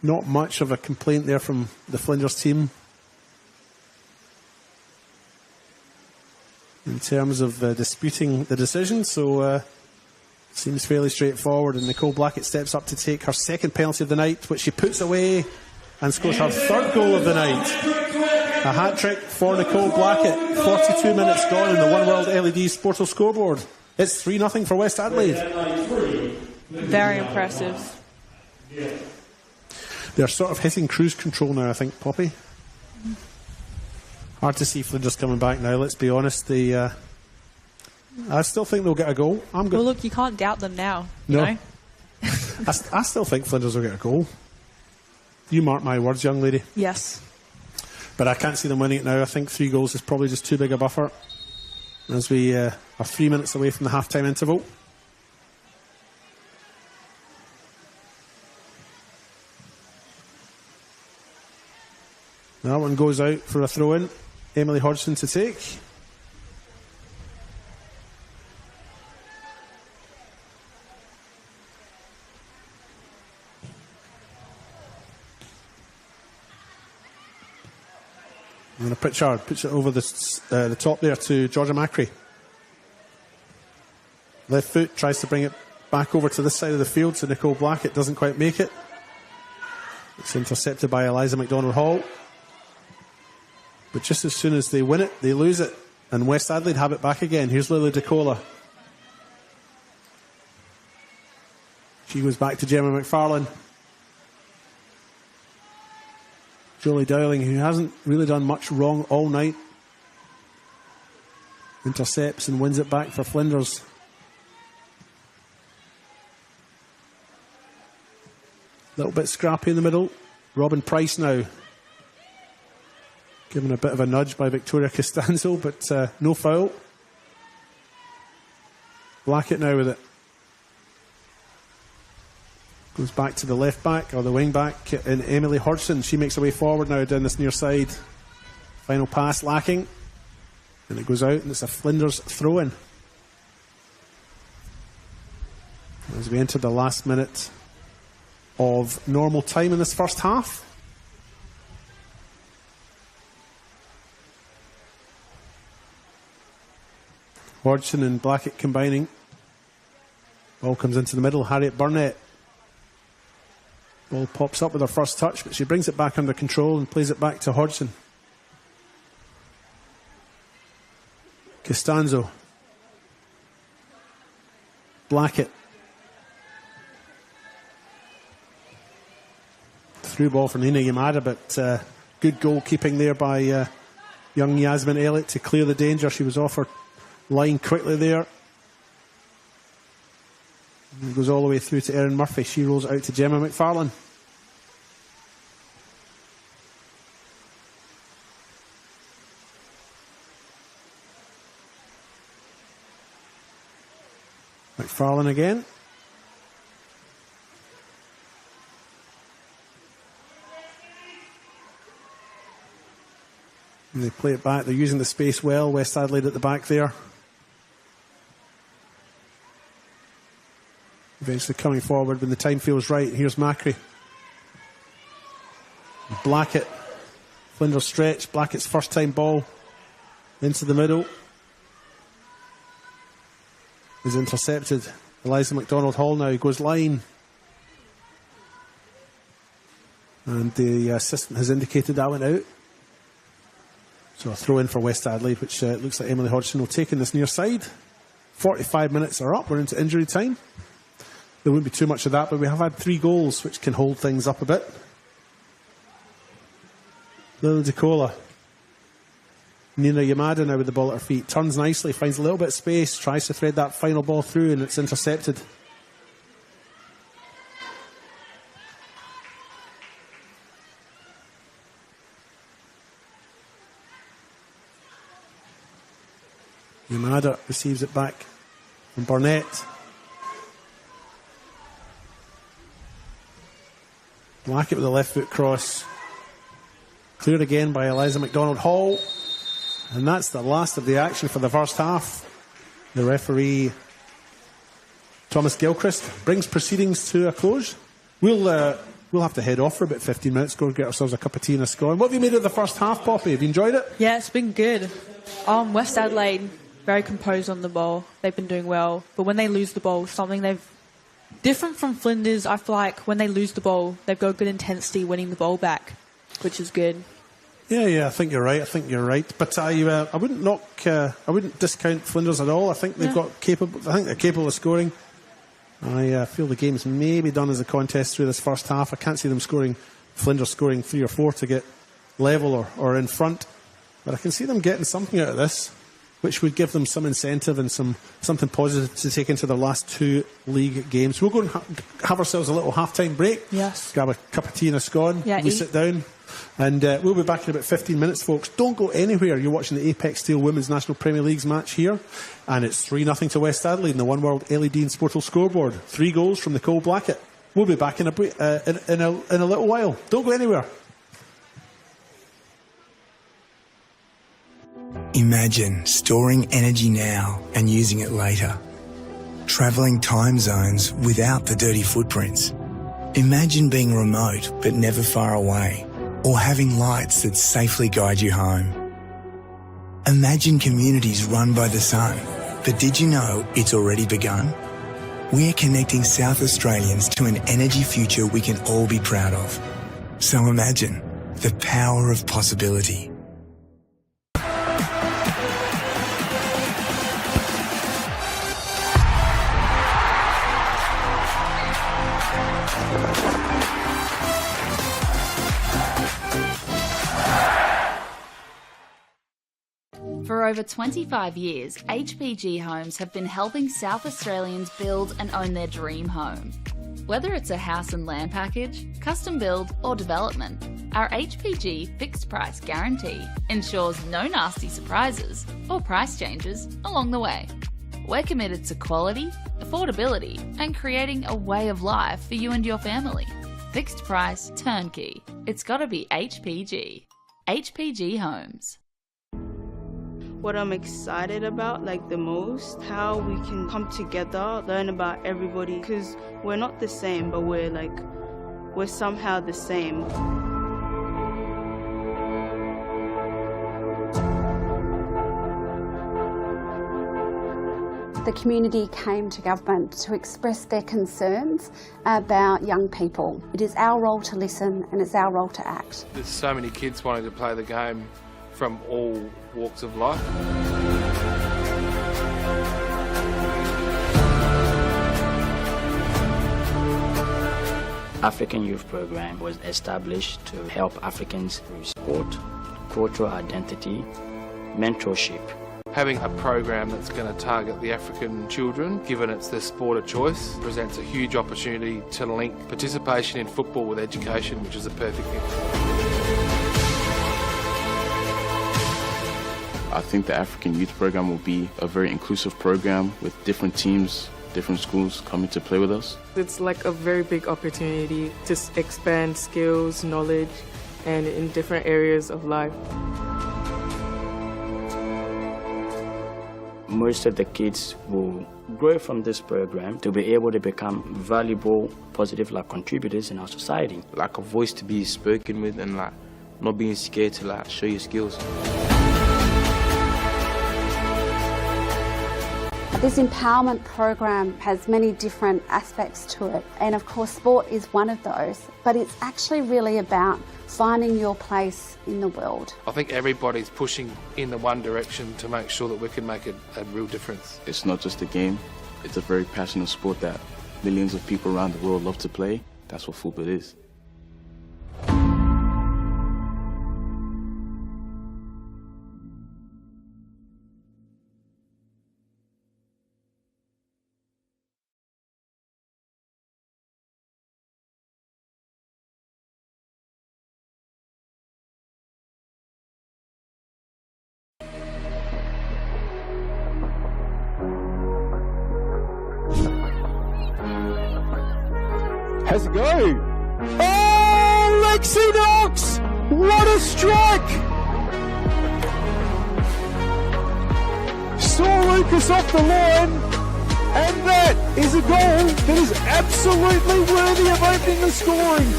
Not much of a complaint there from the Flinders team in terms of disputing the decision, so seems fairly straightforward. And Nicole Blackett steps up to take her second penalty of the night, which she puts away and scores her third goal of the night. A hat-trick for Nicole Blackett. 42 minutes gone in the One World LED Sportal scoreboard. It's 3-0 for West Adelaide. Very impressive. They're sort of hitting cruise control now, I think, Poppy. Hard to see Flinders coming back now, let's be honest. I still think they'll get a goal. Well, look, you can't doubt them now. No. You know? I still think Flinders will get a goal. You mark my words, young lady. Yes. But I can't see them winning it now. I think 3 goals is probably just too big a buffer as we are 3 minutes away from the half-time interval. That one goes out for a throw-in. Emily Hodgson to take. And Pritchard puts it over the top there to Georgia Macri. Left foot, tries to bring it back over to this side of the field, so Nicole Blackett doesn't quite make it. It's intercepted by Eliza McDonald-Hall. But just as soon as they win it, they lose it. And West Adelaide have it back again. Here's Lily DeCola. She goes back to Gemma McFarlane. Julie Dowling, who hasn't really done much wrong all night, intercepts and wins it back for Flinders. A little bit scrappy in the middle. Robin Price now given a bit of a nudge by Victoria Costanzo, but no foul. Blackett now with it. Goes back to the left back, or the wing back, in Emily Hodgson. She makes her way forward now down this near side. Final pass lacking. And it goes out, and it's a Flinders throw-in. As we enter the last minute of normal time in this first half. Hodgson and Blackett combining. Ball comes into the middle. Harriet Burnett. Ball pops up with her first touch, but she brings it back under control and plays it back to Hodgson. Costanzo. Blackett. Through ball for Nina Yamada, but good goalkeeping there by young Yasmin Elliott to clear the danger. She was off her line quickly there. It goes all the way through to Erin Murphy. She rolls it out to Gemma McFarlane. McFarlane again. And they play it back. They're using the space well. West Adelaide at the back there. Eventually coming forward when the time feels right. Here's Macri. Blackett. Flinders stretch. Blackett's first time ball into the middle. Is intercepted. Eliza McDonald-Hall now goes line. And the assistant has indicated that went out. So a throw in for West Adelaide, which looks like Emily Hodgson will take in this near side. 45 minutes are up. We're into injury time. There won't be too much of that, but we have had 3 goals, which can hold things up a bit. Lily DeCola. Nina Yamada now with the ball at her feet. Turns nicely, finds a little bit of space, tries to thread that final ball through, and it's intercepted. Yamada receives it back from Burnett. Blackett with the left foot cross. Cleared again by Eliza McDonald-Hall. And that's the last of the action for the first half. The referee, Thomas Gilchrist, brings proceedings to a close. We'll we'll have to head off for about 15 minutes, go and get ourselves a cup of tea and a scone. What have you made of the first half, Poppy? Have you enjoyed it? Yeah, it's been good. West Adelaide, very composed on the ball. They've been doing well. But when they lose the ball, something they've... Different from Flinders, I feel like when they lose the ball, they've got good intensity winning the ball back, which is good. Yeah, I think you're right. But I wouldn't discount Flinders at all. I think they've got they're capable of scoring. I feel the game's maybe done as a contest through this first half. I can't see them Flinders scoring 3 or 4 to get level or in front. But I can see them getting something out of this, which would give them some incentive and something positive to take into their last 2 league games. We'll go and have ourselves a little half-time break. Yes. Grab a cup of tea and a scone. Yeah, we sit down. And we'll be back in about 15 minutes, folks. Don't go anywhere. You're watching the Apex Steel Women's National Premier League's match here. And it's 3-0 to West Adelaide in the One World LED and Sportal scoreboard. 3 goals from Nicole Blackett. We'll be back in a little while. Don't go anywhere. Imagine storing energy now and using it later. Travelling time zones without the dirty footprints. Imagine being remote but never far away. Or having lights that safely guide you home. Imagine communities run by the sun. But did you know it's already begun? We're connecting South Australians to an energy future we can all be proud of. So imagine the power of possibility. For over 25 years, HPG Homes have been helping South Australians build and own their dream home. Whether it's a house and land package, custom build or development, our HPG fixed price guarantee ensures no nasty surprises or price changes along the way. We're committed to quality, affordability and creating a way of life for you and your family. Fixed price turnkey. It's gotta be HPG. HPG Homes. What I'm excited about the most, how we can come together, learn about everybody, because we're not the same, but we're somehow the same. The community came to government to express their concerns about young people. It is our role to listen and it's our role to act. There's so many kids wanting to play the game from all walks of life. African Youth Program was established to help Africans through sport, cultural identity, mentorship. Having a program that's going to target the African children, given it's their sport of choice, presents a huge opportunity to link participation in football with education, which is a perfect thing. I think the African Youth Program will be a very inclusive program with different teams, different schools coming to play with us. It's like a very big opportunity to expand skills, knowledge, and in different areas of life. Most of the kids will grow from this program to be able to become valuable, positive contributors in our society. Like a voice to be spoken with and not being scared to show your skills. This empowerment program has many different aspects to it, and of course sport is one of those, but it's actually really about finding your place in the world. I think everybody's pushing in the one direction to make sure that we can make a real difference. It's not just a game, it's a very passionate sport that millions of people around the world love to play. That's what football is. Has a go. Oh, Lexi Knox! What a strike! Saw Lucas off the line. And that is a goal that is absolutely worthy of opening the scoring.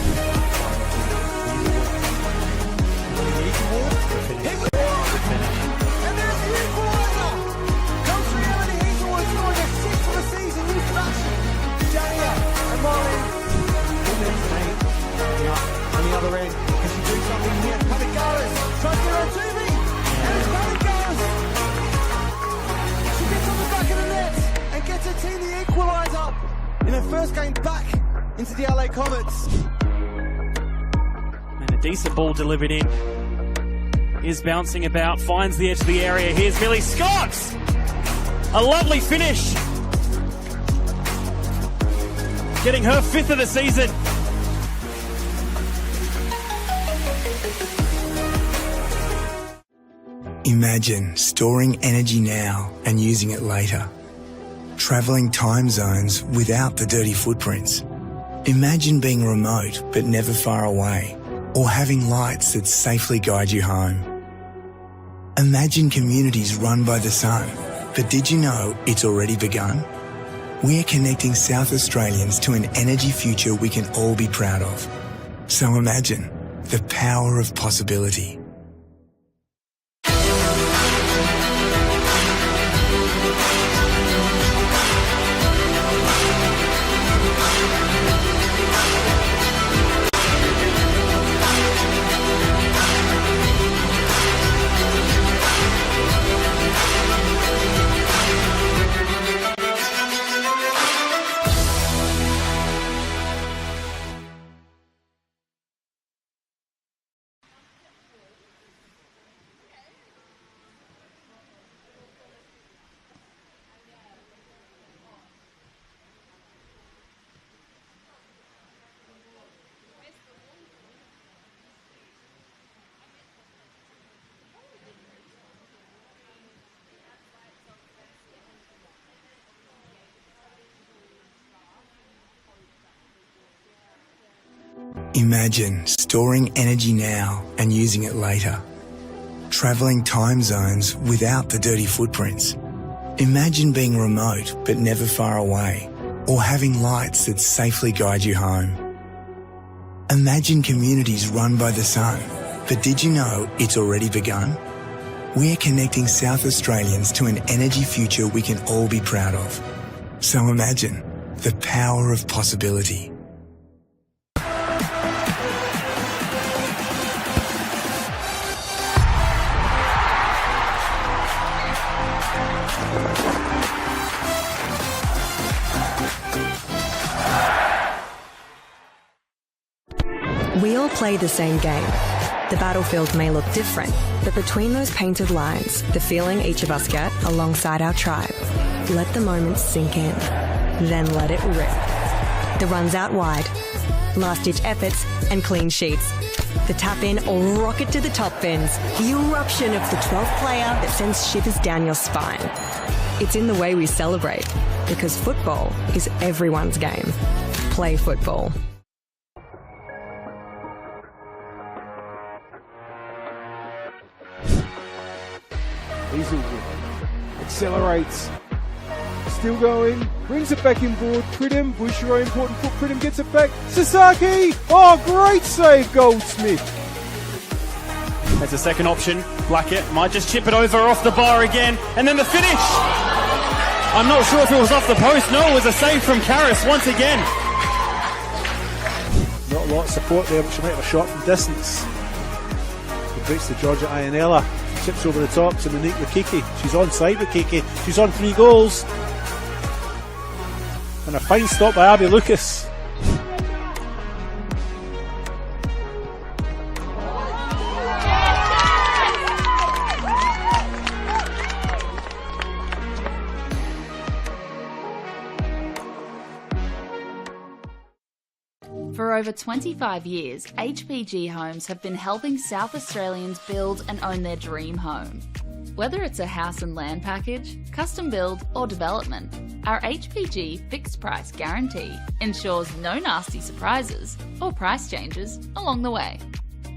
And there's the equaliser. Comes through and he's the one scoring a sixth for the season. New production. Jaya and Marlin. On the other end, can she do something here? Panigaris tries to get on TV. And it's Panigaris. She gets on the back of the net and gets her team the equaliser in her first game back into the LA Comets. And a decent ball delivered in. Is bouncing about, finds the edge of the area. Here's Millie Scott! A lovely finish. Getting her 5th of the season. Imagine storing energy now and using it later. Travelling time zones without the dirty footprints. Imagine being remote but never far away, or having lights that safely guide you home. Imagine communities run by the sun, but did you know it's already begun? We're connecting South Australians to an energy future we can all be proud of. So imagine the power of possibility. Imagine storing energy now and using it later. Travelling time zones without the dirty footprints. Imagine being remote but never far away, or having lights that safely guide you home. Imagine communities run by the sun, but did you know it's already begun? We're connecting South Australians to an energy future we can all be proud of. So imagine the power of possibility. We all play the same game. The battlefield may look different, but between those painted lines, the feeling each of us get alongside our tribe. Let the moment sink in, then let it rip. The runs out wide, last-ditch efforts and clean sheets. The tap-in or rocket to the top bins. The eruption of the 12th player that sends shivers down your spine. It's in the way we celebrate, because football is everyone's game. Play football. Hazelwood accelerates, still going, brings it back inboard. Pridham, Bouchereau, important foot. Pridham gets it back. Sasaki! Oh, great save, Goldsmith. That's a second option. Blackett might just chip it over off the bar again, and then the finish. I'm not sure if it was off the post. No, it was a save from Karras once again. Not a lot of support there, but she might have a shot from distance. It breaks to Georgia Ionella. Chips over the top to Monique Rukiki. She's on side Rukiki. She's on 3 goals. And a fine stop by Abby Lucas. For over 25 years, HPG Homes have been helping South Australians build and own their dream home. Whether it's a house and land package, custom build or development, our HPG fixed price guarantee ensures no nasty surprises or price changes along the way.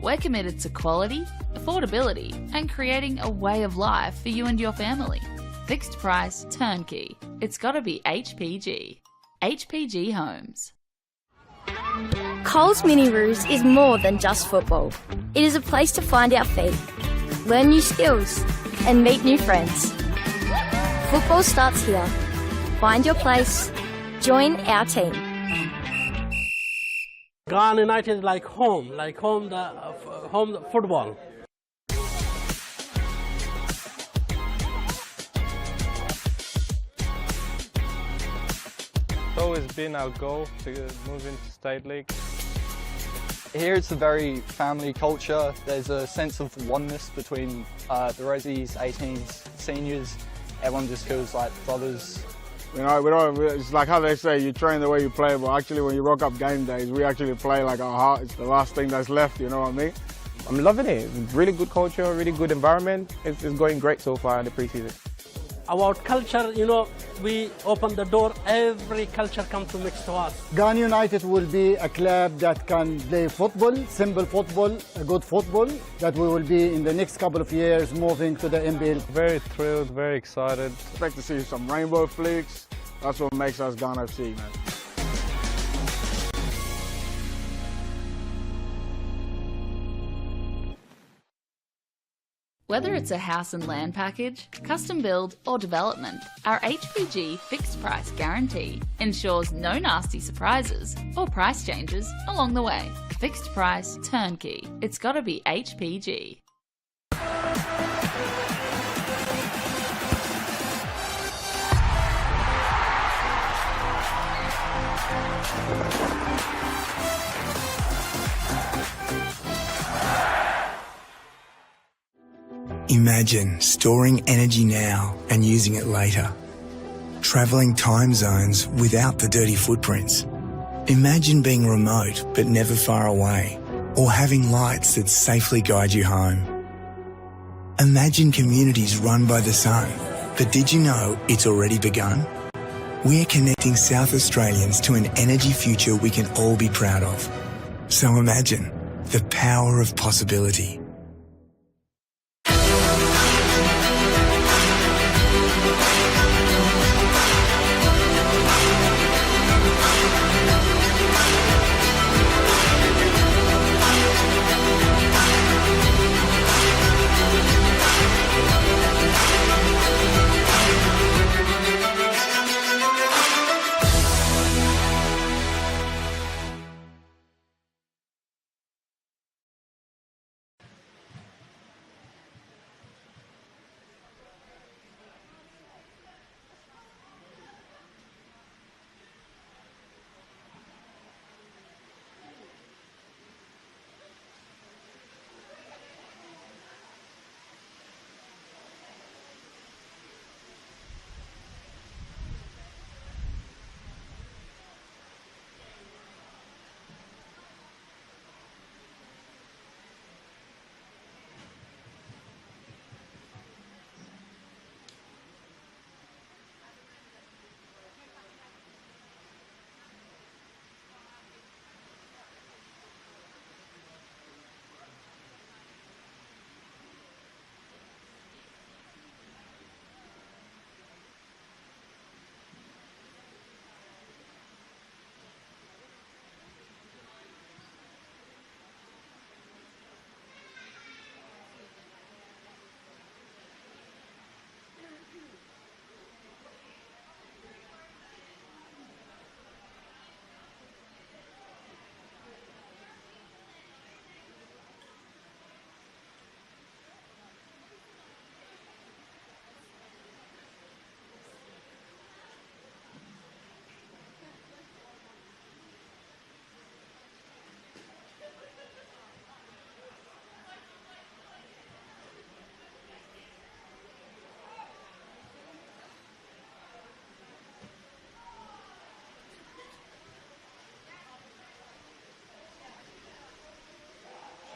We're committed to quality, affordability and creating a way of life for you and your family. Fixed price, turnkey. It's gotta be HPG. HPG Homes. Coles Mini Roos is more than just football. It is a place to find our feet, learn new skills, and meet new friends. Football starts here. Find your place. Join our team. Ghana United is like home the football. It's always been our goal to move into State League. Here it's a very family culture. There's a sense of oneness between the Resis, 18s, seniors. Everyone just feels like brothers. You know, it's like how they say, you train the way you play, but actually when you rock up game days, we actually play like our heart is the last thing that's left, you know what I mean? I'm loving it. Really good culture, really good environment. It's going great so far in the preseason. About culture, you know, we open the door, every culture comes to mix to us. Ghana United will be a club that can play football, simple football, good football, that we will be in the next couple of years moving to the NPL. Very thrilled, very excited. Expect to see some rainbow flicks. That's what makes us Ghana FC, man. Whether it's a house and land package, custom build or development, our HPG fixed price guarantee ensures no nasty surprises or price changes along the way. Fixed price, turnkey. It's gotta be HPG. Imagine storing energy now and using it later. Travelling time zones without the dirty footprints. Imagine being remote but never far away, or having lights that safely guide you home. Imagine communities run by the sun, but did you know it's already begun? We're connecting South Australians to an energy future we can all be proud of. So imagine the power of possibility.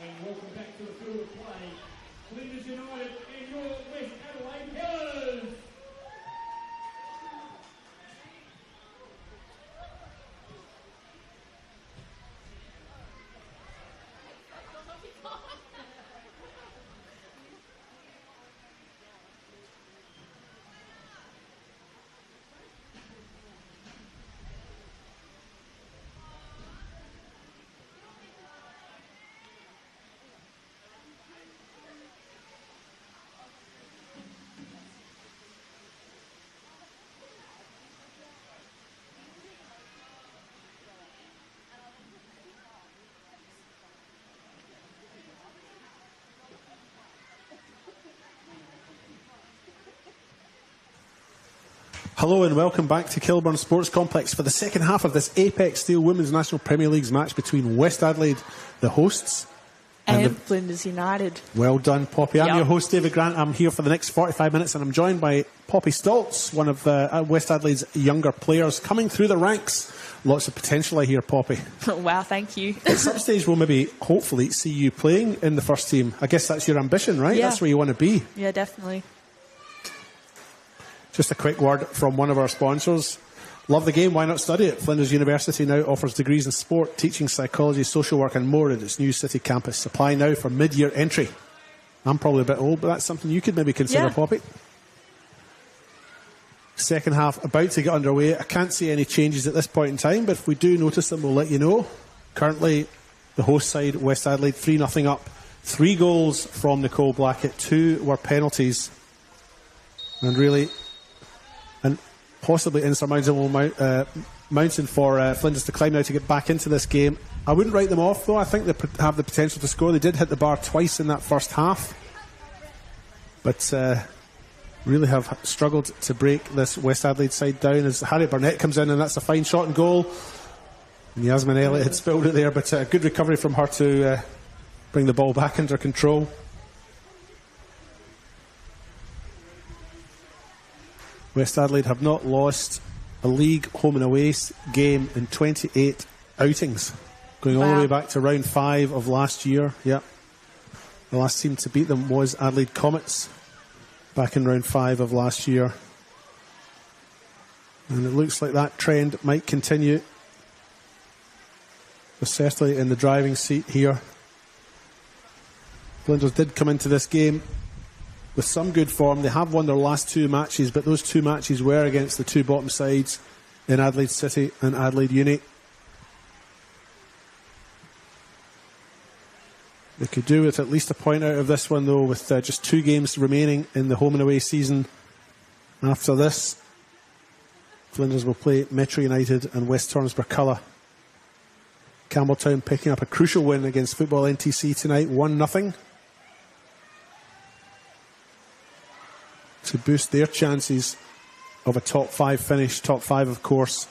And welcome back to the field of play. Flinders United and your West Adelaide Pillars. Hello and welcome back to Kilburn Sports Complex for the second half of this Apex Steel Women's National Premier League's match between West Adelaide, the hosts, and Flinders United. Well done, Poppy. I'm your host, David Grant. I'm here for the next 45 minutes and I'm joined by Poppy Stoltz, one of West Adelaide's younger players coming through the ranks. Lots of potential, I hear, Poppy. Wow, thank you. At some stage, we'll maybe, hopefully, see you playing in the first team. I guess that's your ambition, right? Yeah. That's where you want to be. Yeah, definitely. Just a quick word from one of our sponsors. Love the game, why not study it? Flinders University now offers degrees in sport, teaching, psychology, social work and more at its new city campus. Apply now for mid-year entry. I'm probably a bit old, but that's something you could maybe consider, Poppy. Second half about to get underway. I can't see any changes at this point in time, but if we do notice them, we'll let you know. Currently, the host side, West Adelaide, 3-0 up. 3 goals from Nicole Blackett, 2 were penalties. And really, and possibly insurmountable mountain for Flinders to climb now to get back into this game. I wouldn't write them off, though. I think they have the potential to score. They did hit the bar twice in that first half, but really have struggled to break this West Adelaide side down as Harriet Burnett comes in, and that's a fine shot and goal. And Yasmin Elliott had spilled it there, but a good recovery from her to bring the ball back under control. West Adelaide have not lost a league home and away game in 28 outings, going all the way back to round 5 of last year. Yeah, the last team to beat them was Adelaide Comets back in round 5 of last year, and it looks like that trend might continue. They're certainly in the driving seat here. Flinders did come into this game with some good form. They have won their last 2 matches, but those 2 matches were against the 2 bottom sides in Adelaide City and Adelaide Uni. They could do with at least a point out of this one, though, with just 2 games remaining in the home and away season. After this, Flinders will play Metro United and West Tornsborough Colour. Campbelltown picking up a crucial win against Football NTC tonight, 1-0. To boost their chances of a top 5 finish. Top 5, of course,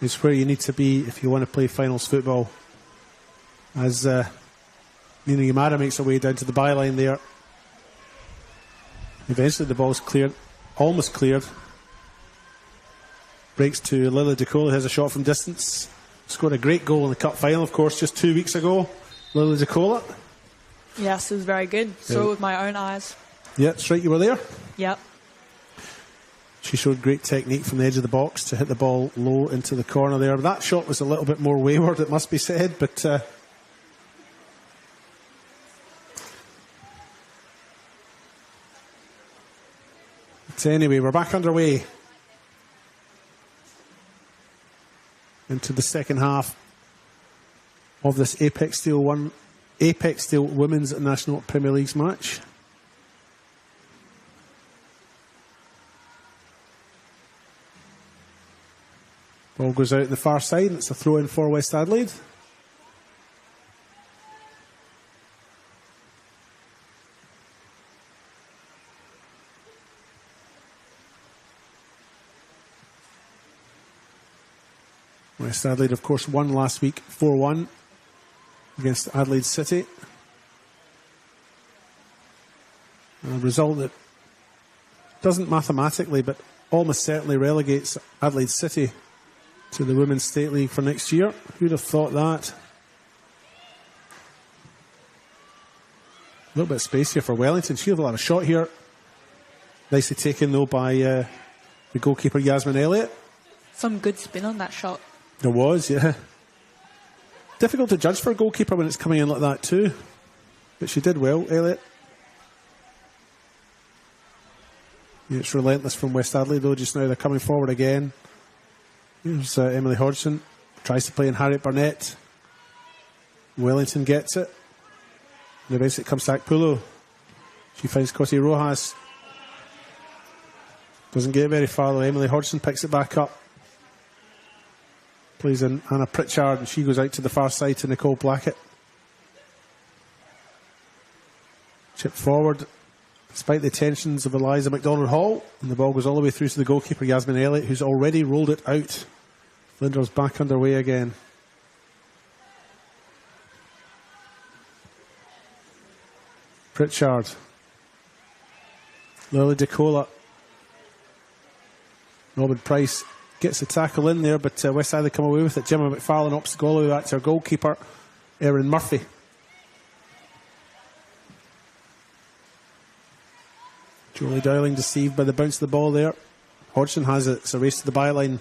is where you need to be if you want to play finals football. As Nina Yamada makes her way down to the byline there. Eventually the ball's cleared, almost cleared. Breaks to Lily DeCola, has a shot from distance. Scored a great goal in the cup final, of course, just 2 weeks ago. Lily DeCola. Yes, it was very good. Saw it with my own eyes. Yeah, that's right, you were there. Yep. She showed great technique from the edge of the box to hit the ball low into the corner there. That shot was a little bit more wayward, it must be said, but anyway, we're back underway into the second half of this Apex Steel Women's National Premier League's match. Ball goes out on the far side, and it's a throw in for West Adelaide. West Adelaide, of course, won last week 4-1 against Adelaide City. A result that doesn't mathematically, but almost certainly relegates Adelaide City to the Women's State League for next year. Who'd have thought that? A little bit of space here for Wellington. She'll have a shot here. Nicely taken, though, by the goalkeeper, Yasmin Elliott. Some good spin on that shot. There was, yeah. Difficult to judge for a goalkeeper when it's coming in like that, too. But she did well, Elliott. Yeah, it's relentless from West Adelaide, though, just now. They're coming forward again. Here's Emily Hodgson. Tries to play in Harriet Burnett. Wellington gets it. And eventually it comes to Akpulo. She finds Cossie Rojas. Doesn't get very far, though. Emily Hodgson picks it back up. Plays in Anna Pritchard, and she goes out to the far side to Nicole Blackett. Chip forward. Despite the tensions of Eliza McDonald-Hall, and the ball goes all the way through to the goalkeeper, Yasmin Elliott, who's already rolled it out. Flinders back underway again. Pritchard. Lily DeCola. Robin Price gets the tackle in there, but West Adelaide come away with it. Gemma McFarlane opts the goal away back to her goalkeeper, Erin Murphy. Jolie Dowling deceived by the bounce of the ball there. Hodgson has it. It's a race to the byline.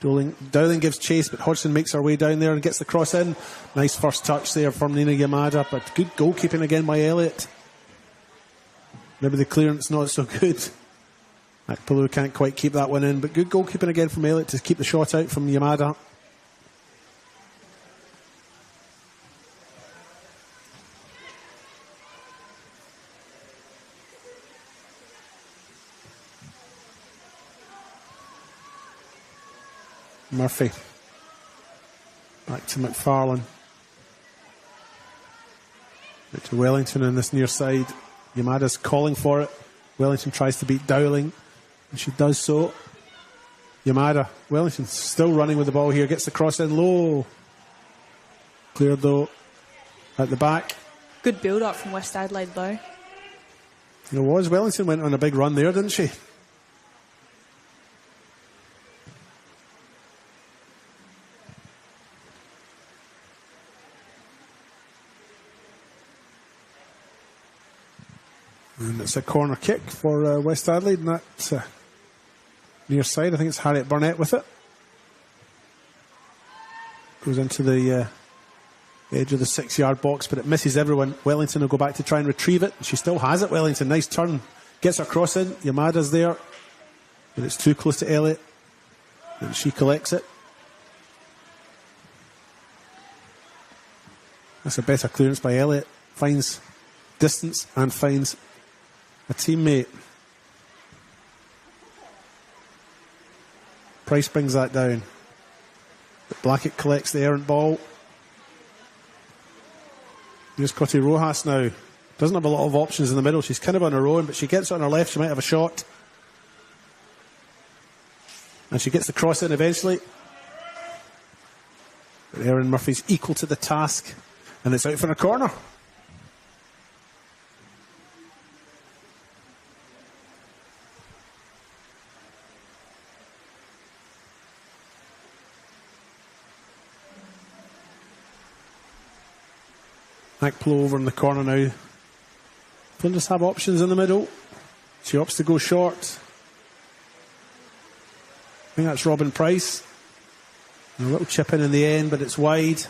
Dowling gives chase, but Hodgson makes her way down there and gets the cross in. Nice first touch there from Nina Yamada, but good goalkeeping again by Elliott. Maybe the clearance not so good. Akpolu can't quite keep that one in, but good goalkeeping again from Elliott to keep the shot out from Yamada. Murphy. Back to McFarlane. Back to Wellington on this near side. Yamada's calling for it. Wellington tries to beat Dowling, and she does so. Yamada. Wellington still running with the ball here. Gets the cross in low. Cleared though at the back. Good build-up from West Adelaide though. It was. Wellington went on a big run there, didn't she? And it's a corner kick for West Adelaide, and that's near side. I think it's Harriet Burnett with it. Goes into the edge of the 6-yard box, but it misses everyone. Wellington will go back to try and retrieve it. She still has it, Wellington. Nice turn. Gets her cross in. Yamada's there, but it's too close to Elliott. And she collects it. That's a better clearance by Elliott. Finds distance and finds a teammate. Price brings that down. But Blackett collects the errant ball. Here's Cotty Rojas now. Doesn't have a lot of options in the middle. She's kind of on her own, but she gets it on her left. She might have a shot. And she gets the cross in eventually. But Erin Murphy's equal to the task. And it's out for a corner. Akpolo over in the corner now. Flinders have options in the middle. She opts to go short. I think that's Robin Price. And a little chip in the end, but it's wide.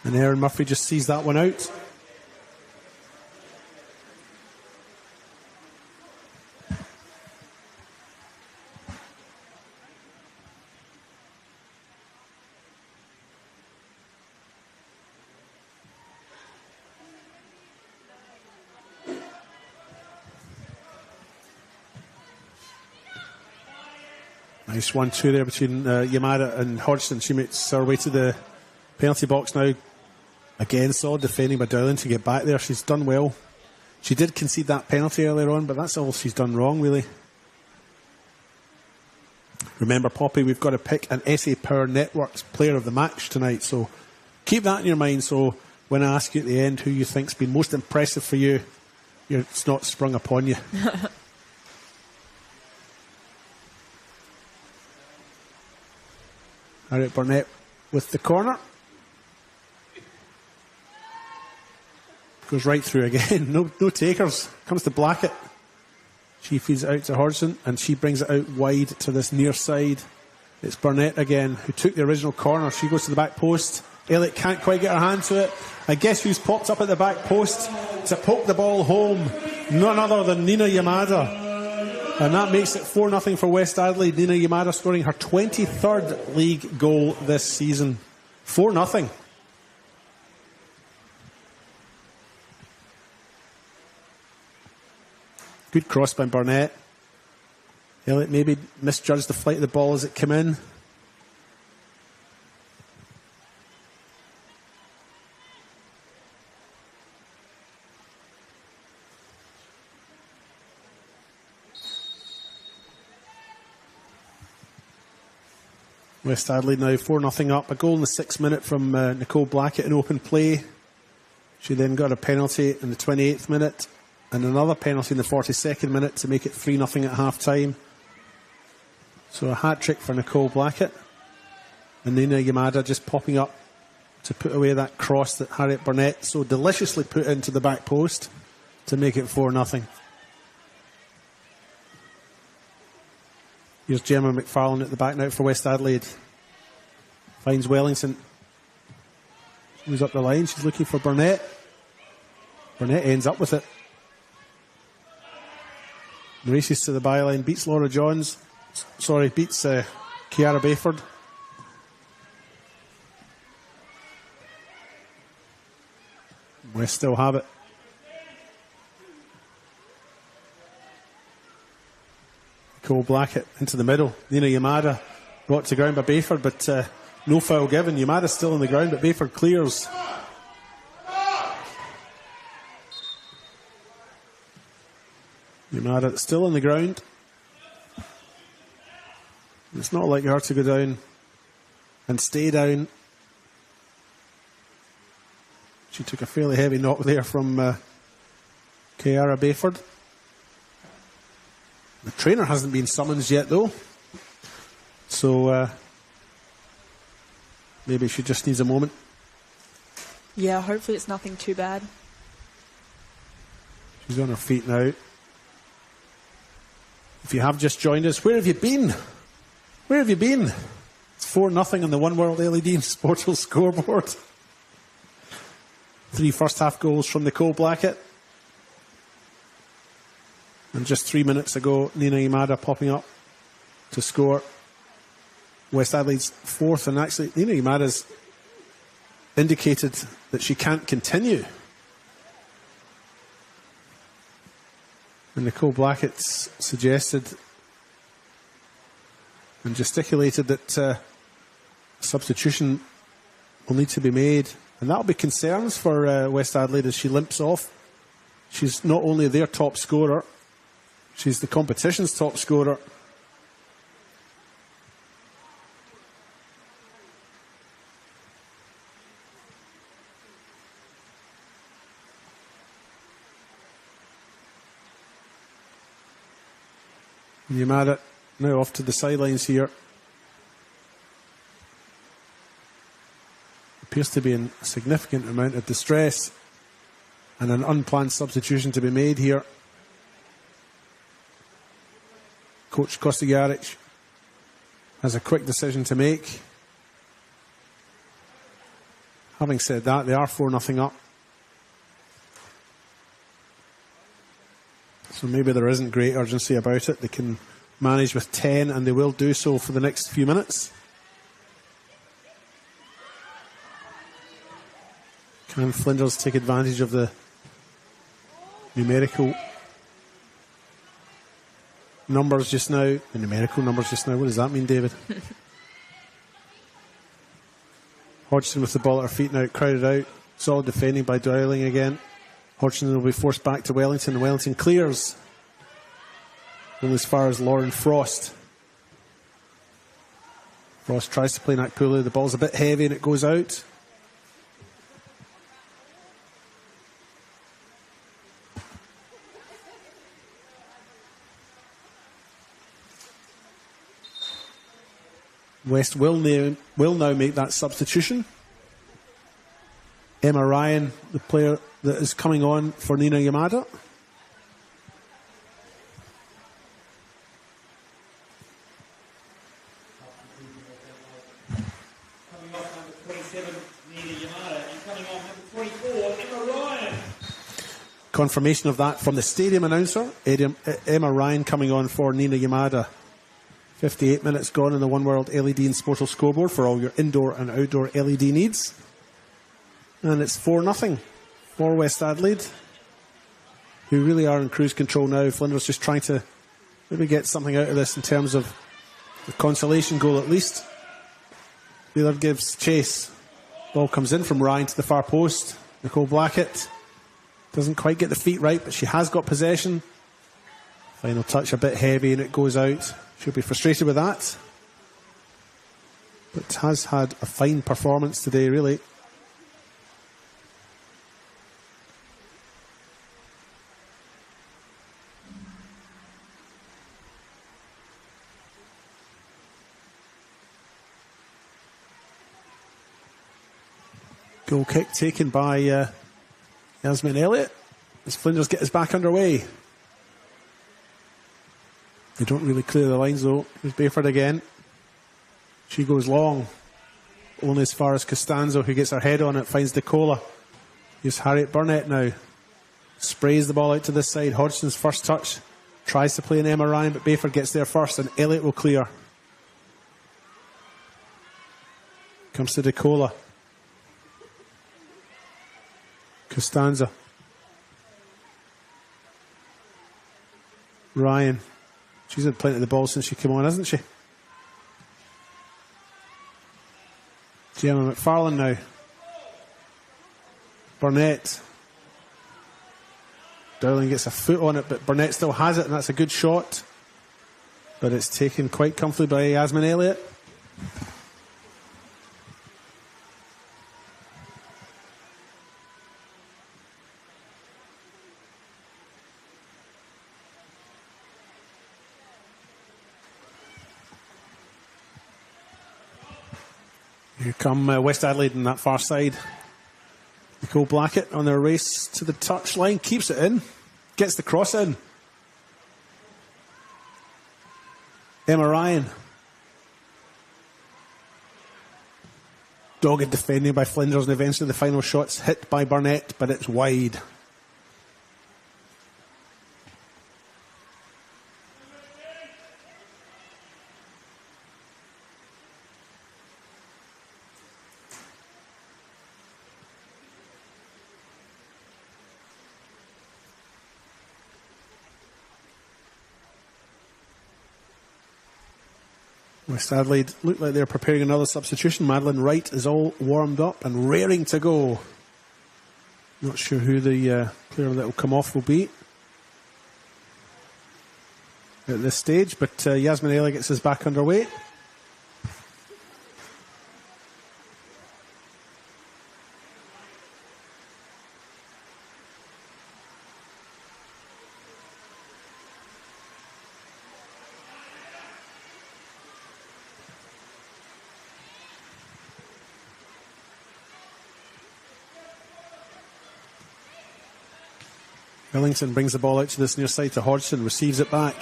And Erin Murphy just sees that one out. Nice 1-2 there between Yamada and Hodgson. She makes her way to the penalty box now. Again, solid defending by Dowling to get back there. She's done well. She did concede that penalty earlier on, but that's all she's done wrong, really. Remember, Poppy, we've got to pick an SA Power Networks player of the match tonight, so keep that in your mind. So when I ask you at the end who you think's been most impressive for you, it's not sprung upon you. Harriet Burnett with the corner. Goes right through again. No takers. Comes to Blackett. She feeds it out to Hodgson, and she brings it out wide to this near side. It's Burnett again, who took the original corner. She goes to the back post. Elliott can't quite get her hand to it. I guess who's popped up at the back post to poke the ball home? None other than Nina Yamada. And that makes it 4-0 for West Adelaide. Nina Yamada scoring her 23rd league goal this season. 4-0. Good cross by Burnett. Elliott maybe misjudged the flight of the ball as it came in. West Adelaide now 4-0 up. A goal in the 6th minute from Nicole Blackett in open play. She then got a penalty in the 28th minute and another penalty in the 42nd minute to make it 3-0 at half time. So a hat-trick for Nicole Blackett. And Nina Yamada just popping up to put away that cross that Harriet Burnett so deliciously put into the back post to make it 4-0. Here's Gemma McFarlane at the back now for West Adelaide. Finds Wellington. She's up the line. She's looking for Burnett. Burnett ends up with it. Races to the byline. Beats Laura Johns. Beats Kiara Bayford. West still have it. Nicole Blackett into the middle. Nina Yamada brought to ground by Bayford, but no foul given. Yamada's still on the ground, but Bayford clears. Yamada still on the ground. It's not like her to go down and stay down. She took a fairly heavy knock there from Kiara Bayford. The trainer hasn't been summoned yet, though. So maybe she just needs a moment. Yeah, hopefully it's nothing too bad. She's on her feet now. If you have just joined us, where have you been? Where have you been? It's 4-0 on the One World LED Sportal scoreboard. 3 first-half goals from Nicole Blackett. And just 3 minutes ago, Nina Yamada popping up to score West Adelaide's 4th. And actually, Nina Yamada's indicated that she can't continue. And Nicole Blackett's suggested and gesticulated that substitution will need to be made. And that'll be concerns for West Adelaide as she limps off. She's not only their top scorer, she's the competition's top scorer. Yamada now off to the sidelines here. Appears to be in a significant amount of distress and an unplanned substitution to be made here. Coach Kostigaric has a quick decision to make. Having said that, they are 4-0 up. So maybe there isn't great urgency about it. They can manage with 10 and they will do so for the next few minutes. Can Flinders take advantage of the numerical numbers just now? The numerical numbers just now. What does that mean, David? Hodgson with the ball at her feet now, crowded out. Solid defending by Dowling again. Hodgson will be forced back to Wellington, and Wellington clears. Only as far as Lauren Frost. Frost tries to play Nakpulu. The ball's a bit heavy and it goes out. West will now make that substitution. Emma Ryan, the player that is coming on for Nina Yamada. Coming off number 27, Nina Yamada, and coming on number 24, Emma Ryan. Confirmation of that from the stadium announcer. Emma Ryan coming on for Nina Yamada. 58 minutes gone in the One World LED and Sportal scoreboard for all your indoor and outdoor LED needs. And it's 4-0 for West Adelaide, who really are in cruise control now. Flinders just trying to maybe get something out of this in terms of the consolation goal at least. Wheeler gives chase. Ball comes in from Ryan to the far post. Nicole Blackett doesn't quite get the feet right, but she has got possession. Final touch a bit heavy and it goes out. She'll be frustrated with that. but has had a fine performance today, really. Goal kick taken by Yasmin Elliott as Flinders get his back underway. They don't really clear the lines though. Here's Bayford again. She goes long, only as far as Costanzo, who gets her head on it, finds DeCola. Here's Harriet Burnett now. Sprays the ball out to this side. Hodgson's first touch. Tries to play an Emma Ryan, but Bayford gets there first and Elliott will clear. Comes to DeCola. Costanza. Ryan. She's had plenty of the ball since she came on, hasn't she? Gemma McFarlane now. Burnett. Dowling gets a foot on it, but Burnett still has it, and that's a good shot. But it's taken quite comfortably by Yasmin Elliott. Here come West Adelaide on that far side. Nicole Blackett on their race to the touchline. Keeps it in. Gets the cross in. Emma Ryan. Dogged defending by Flinders, and eventually the final shot's hit by Burnett, but it's wide. West Adelaide look like they're preparing another substitution. Madeline Wright is all warmed up and raring to go. Not sure who the player that will come off will be at this stage, but Yasmin Elliott gets us back underway. Wellington brings the ball out to this near side to Hodgson, receives it back.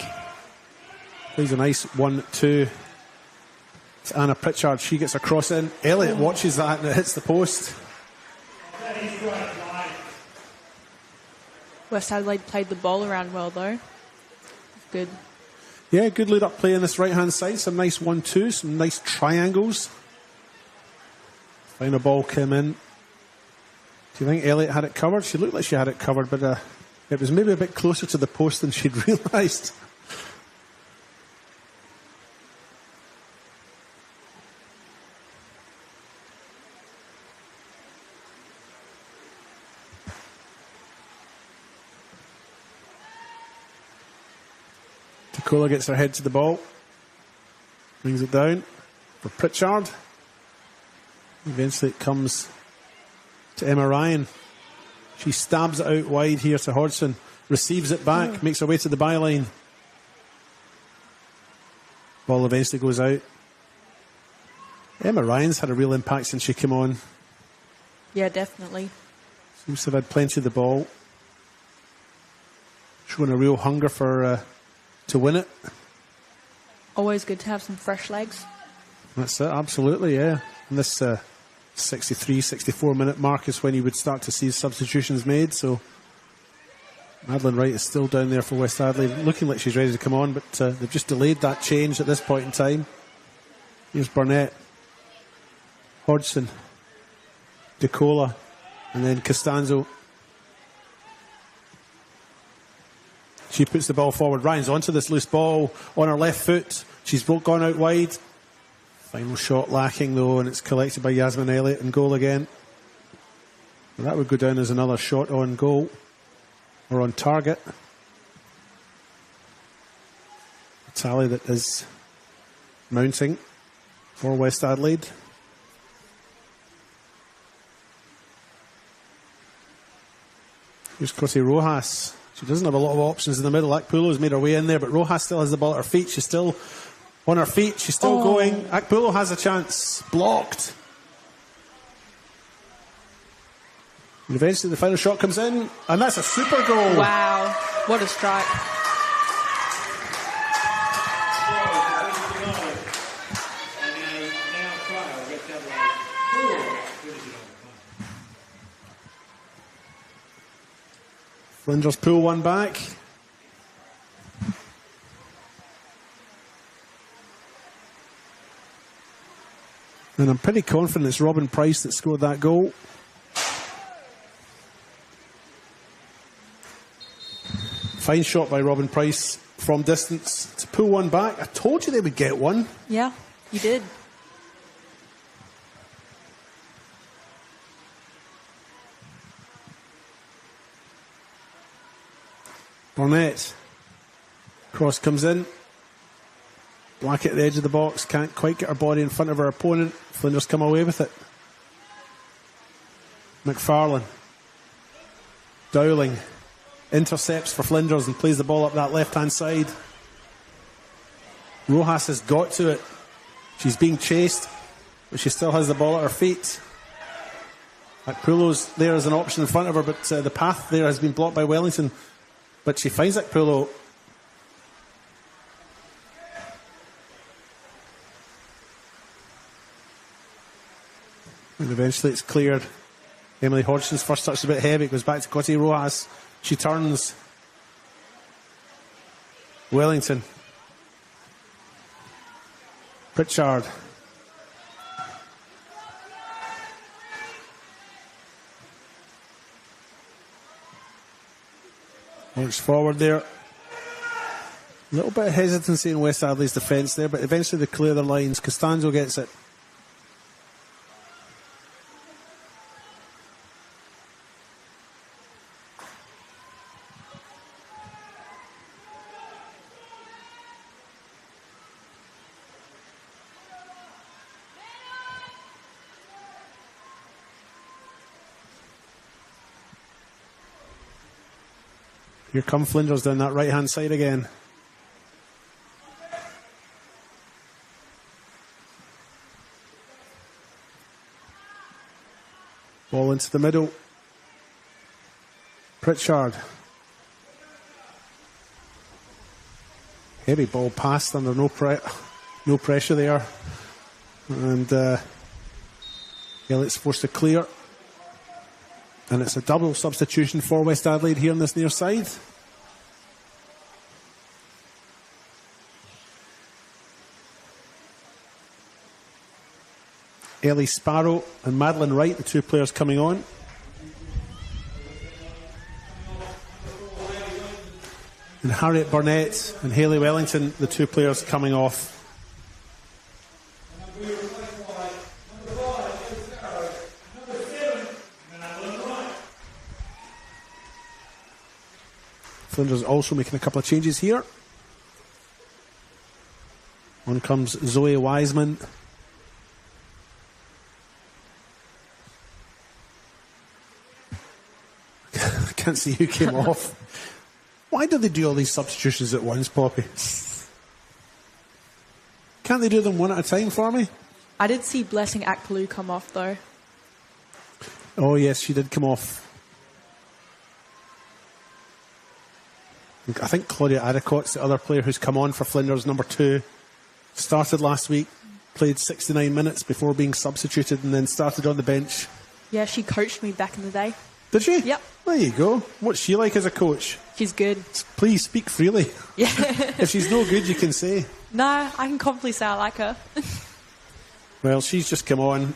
Plays a nice 1-2. It's Anna Pritchard, she gets a cross in. Elliott watches that and it hits the post. West Adelaide played the ball around well though. Good. Yeah, good lead up play on this right hand side. Some nice 1-2, some nice triangles. Final ball came in. Do you think Elliott had it covered? She looked like she had it covered, but it was maybe a bit closer to the post than she'd realised. DeCola gets her head to the ball. Brings it down for Pritchard. Eventually it comes to Emma Ryan. She stabs it out wide here to Hodgson. Receives it back. Makes her way to the byline. Ball eventually goes out. Emma Ryan's had a real impact since she came on. Yeah, definitely. Seems to have had plenty of the ball. Showing a real hunger for to win it. Always good to have some fresh legs. That's it, absolutely, yeah. And this 63, 64 minute mark is when you would start to see substitutions made. So Madeline Wright is still down there for West Adelaide, looking like she's ready to come on, but they've just delayed that change at this point in time. Here's Burnett, Hodgson, DeCola, and then Costanzo. She puts the ball forward. Ryan's onto this loose ball on her left foot. She's gone out wide. Final shot lacking though, and it's collected by Yasmin Elliott and goal again. Well, that would go down as another shot on goal or on target. A tally that is mounting. for West Adelaide. Here's Cosy Rojas. She doesn't have a lot of options in the middle. Akpulo's made her way in there, but Rojas still has the ball at her feet. She's still on her feet. She's still going. Akpulo has a chance. Blocked. And eventually the final shot comes in, and that's a super goal. Wow, what a strike. Flinders pull one back. And I'm pretty confident it's Robin Price that scored that goal. Fine shot by Robin Price from distance to pull one back. I told you they would get one. Yeah, you did. Burnett. Cross comes in. Black at the edge of the box. Can't quite get her body in front of her opponent. Flinders come away with it. McFarlane. Dowling. Intercepts for Flinders and plays the ball up that left-hand side. Rojas has got to it. She's being chased, but she still has the ball at her feet. Akpulo's there as an option in front of her, but the path there has been blocked by Wellington. But she finds Akpulo. And eventually it's cleared. Emily Hodgson's first touch is a bit heavy. It goes back to Cotty Rojas. She turns. Wellington. Pritchard. Launch forward there. A little bit of hesitancy in West Adelaide's defence there, but eventually they clear their lines. Costanzo gets it. Here come Flinders down that right-hand side again. Ball into the middle. Pritchard. Heavy ball passed under no pressure there. And Elliott's forced to clear. And it's a double substitution for West Adelaide here on this near side. Ellie Sparrow and Madeline Wright, the two players coming on. And Harriet Burnett and Hayley Wellington, the two players coming off. Flinders also making a couple of changes here. On comes Zoe Wiseman. I can't see who came off. Why do they do all these substitutions at once, Poppy? Can't they do them one at a time for me? I did see Blessing Akpolu come off though. Oh yes, she did come off. I think Claudia Adicott's the other player who's come on for Flinders, number 2. Started last week, played 69 minutes before being substituted and then started on the bench. Yeah, she coached me back in the day. Did she? Yep. There you go. What's she like as a coach? She's good. Please speak freely. Yeah. If she's no good, you can say. No, I can confidently say I like her. Well, she's just come on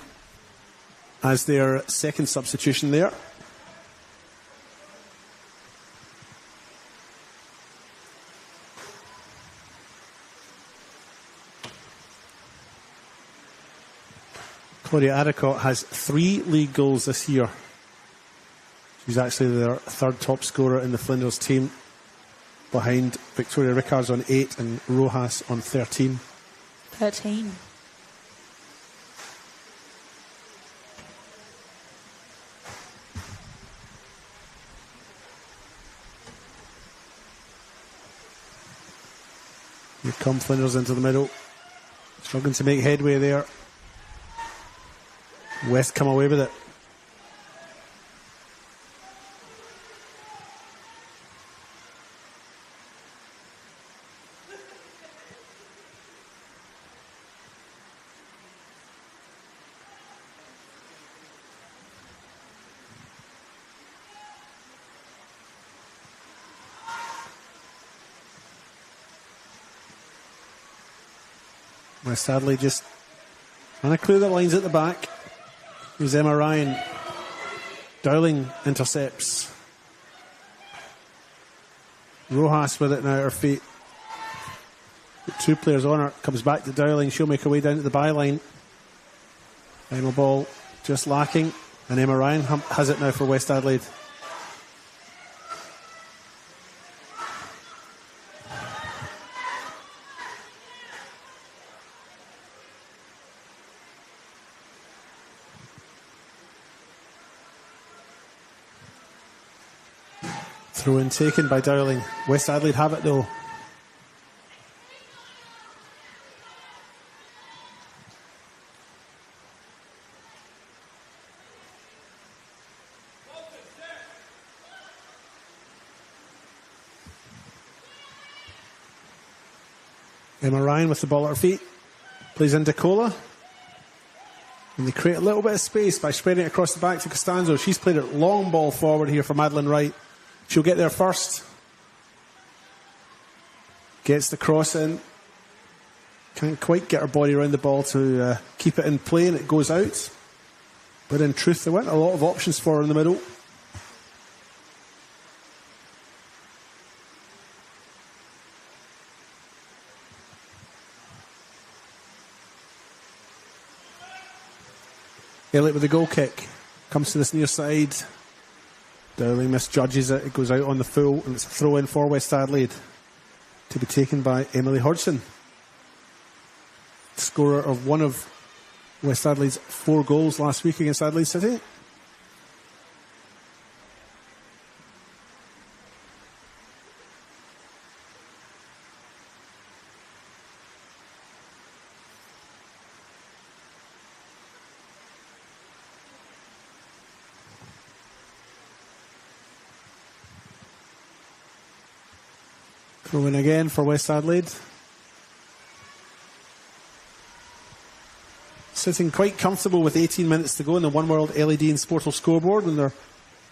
as their second substitution there. Claudia Adicott has 3 league goals this year. She's actually their third top scorer in the Flinders team, behind Victoria Rickards on 8 and Rojas on 13. 13. Here come Flinders into the middle. Struggling to make headway there. West come away with it. West Adelaide just trying to clear the lines at the back. Here's Emma Ryan. Dowling intercepts. Rojas with it now at her feet. Got 2 players on her. Comes back to Dowling. She'll make her way down to the byline. Final ball just lacking. And Emma Ryan has it now for West Adelaide. Throw in taken by Dowling. West Adelaide have it though. Emma Ryan with the ball at her feet. Plays into Cola. And they create a little bit of space by spreading it across the back to Costanzo. She's played it long ball forward here for Madeline Wright. She'll get there first. Gets the cross in. Can't quite get her body around the ball to keep it in play, and it goes out. But in truth, there weren't a lot of options for her in the middle. Elliott with the goal kick. Comes to this near side. Dowling misjudges it. It goes out on the full, and it's a throw in for West Adelaide to be taken by Emily Hodgson, scorer of one of West Adelaide's 4 goals last week against Adelaide City. Throw in again for West Adelaide. Sitting quite comfortable with 18 minutes to go in the One World LED and Sportal scoreboard in their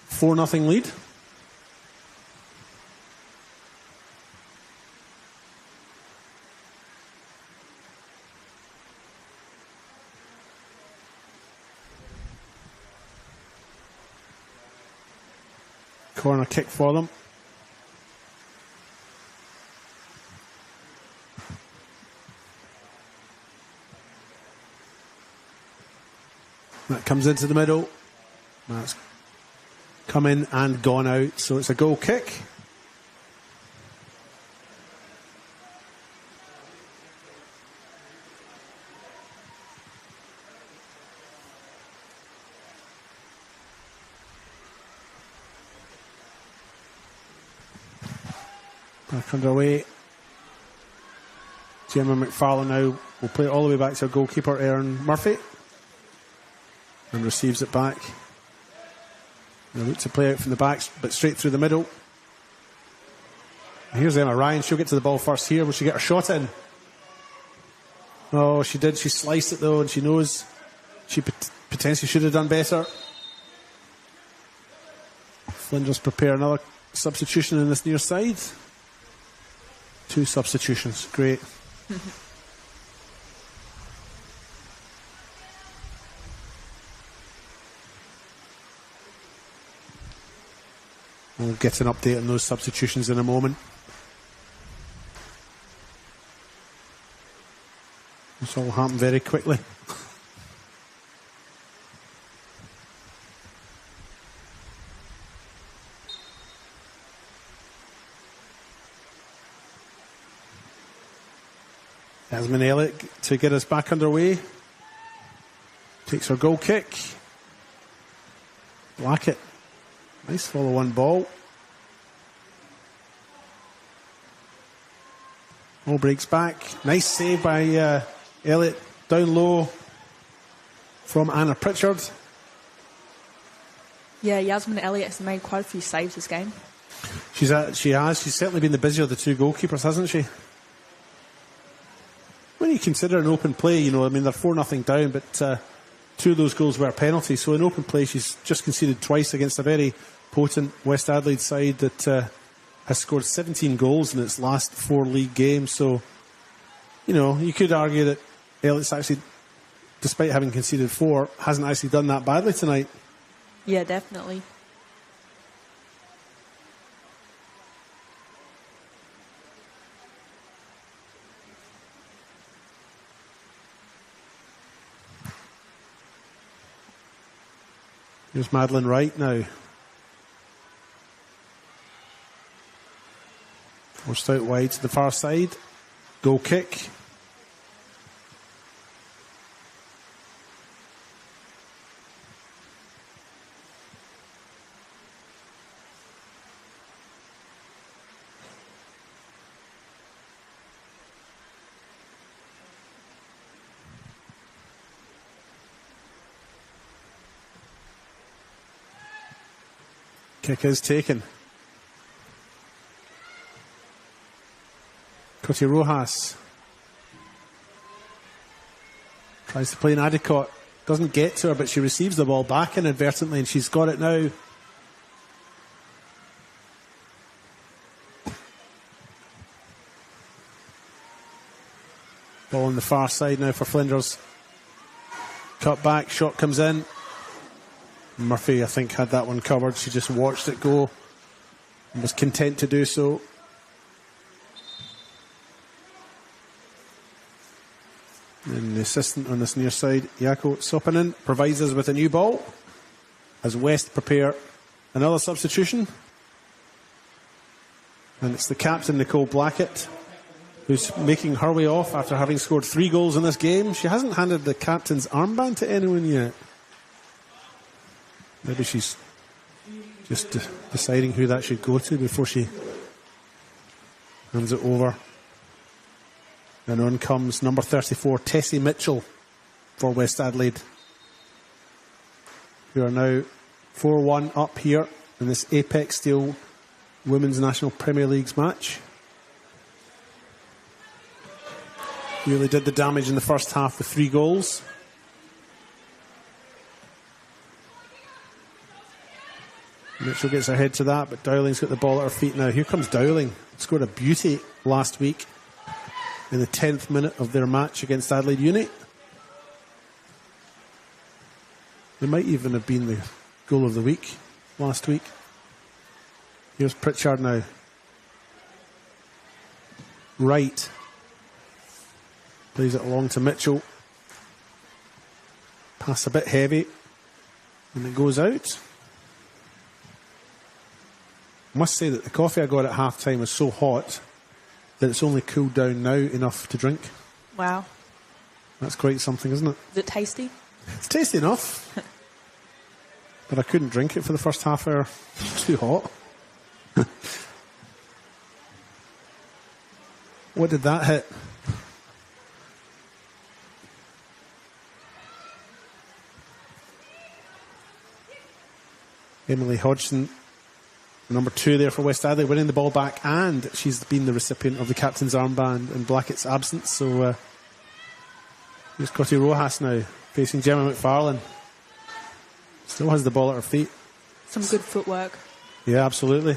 4-0 lead. Corner kick for them. That comes into the middle. That's come in and gone out. So it's a goal kick. Back underway. Gemma McFarlane now will play it all the way back to her goalkeeper, Erin Murphy. And receives it back. They look to play out from the back, but straight through the middle. Here's Emma Ryan. She'll get to the ball first here. Will she get her shot in? Oh, she did. She sliced it though, and she knows she potentially should have done better. Flinders prepare another substitution in this near side. 2 substitutions. Great. We'll get an update on those substitutions in a moment. This all happened very quickly. Yasmin Elliott to get us back underway. Takes her goal kick. Blackett. Nice follow-on ball. All breaks back. Nice save by Elliott. Down low from Anna Pritchard. Yeah, Yasmin Elliott has made quite a few saves this game. She has. She's certainly been the busier of the two goalkeepers, hasn't she? When you consider an open play, they're 4-0 down, but two of those goals were penalties. So in open play, she's just conceded twice against a very potent West Adelaide side that has scored 17 goals in its last 4 league games. So, you could argue that Elliott's actually, despite having conceded 4, hasn't actually done that badly tonight. Yeah, definitely. Here's Madeline Wright now. Forced out wide to the far side. Goal kick. Kick is taken. Cotty Rojas tries to play an Adicott. Doesn't get to her, but she receives the ball back inadvertently, and she's got it now. Ball on the far side now for Flinders. Cut back, shot comes in. Murphy, I think, had that one covered. She just watched it go and was content to do so. And the assistant on this near side, Jaakko Sopanen, provides us with a new ball as West prepare another substitution. And it's the captain, Nicole Blackett, who's making her way off after having scored 3 goals in this game. She hasn't handed the captain's armband to anyone yet. Maybe she's just deciding who that should go to before she hands it over. And on comes number 34, Tessie Mitchell, for West Adelaide, who are now 4-1 up here in this Apex Steel Women's National Premier Leagues match. Really did the damage in the first half with 3 goals. Mitchell gets ahead to that, but Dowling's got the ball at her feet now. Here comes Dowling. Scored a beauty last week in the 10th minute of their match against Adelaide Uni. It might even have been the goal of the week last week. Here's Pritchard now. Right. Plays it along to Mitchell. Pass a bit heavy. And it goes out. I must say that the coffee I got at half time was so hot that it's only cooled down now enough to drink. Wow. That's quite something, isn't it? Is it tasty? It's tasty enough. But I couldn't drink it for the first half hour. It was too hot. What did that hit? Emily Hodgson, number 2 there for West Adelaide, winning the ball back, and she's been the recipient of the captain's armband in Blackett's absence. So here's Cotty Rojas now, facing Gemma McFarlane. Still has the ball at her feet. Some good footwork. Yeah, absolutely.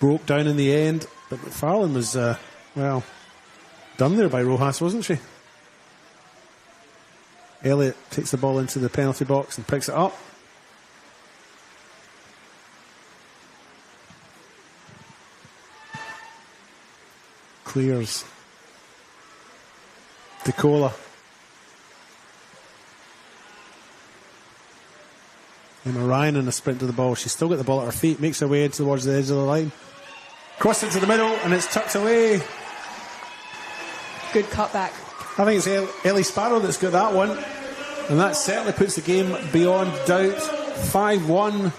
Broke down in the end, but McFarlane was, done there by Rojas, wasn't she? Elliott takes the ball into the penalty box and picks it up. Clears. DeCola. Emma Ryan in a sprint to the ball. She's still got the ball at her feet, makes her way towards the edge of the line. Cross into the middle, and it's tucked away. Good cutback. I think it's Ellie Sparrow that's got that one. And that certainly puts the game beyond doubt. 5-1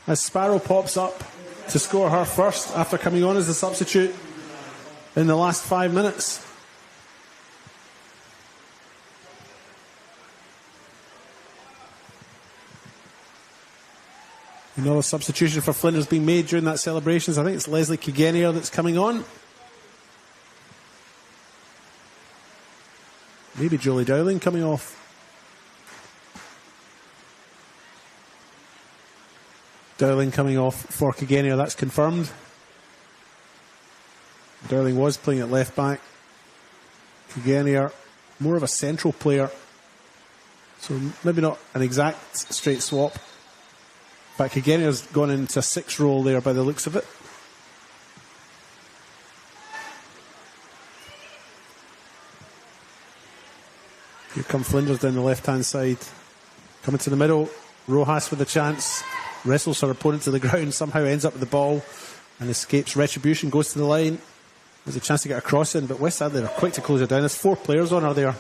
as Sparrow pops up to score her first after coming on as a substitute in the last 5 minutes. Another substitution for Flinders being made during that celebrations. I think it's Leslie Kigenia that's coming on. Maybe Julie Dowling coming off. Dowling coming off for Kigenia, that's confirmed. Dowling was playing at left back. Kigenia, more of a central player. So maybe not an exact straight swap. But Kigenia's gone into a 6 role there by the looks of it. Here come Flinders down the left-hand side. Coming to the middle. Rojas with a chance. Wrestles her opponent to the ground. Somehow ends up with the ball and escapes retribution. Goes to the line. There's a chance to get a cross in, but West Adelaide are quick to close her down. There's 4 players on her there.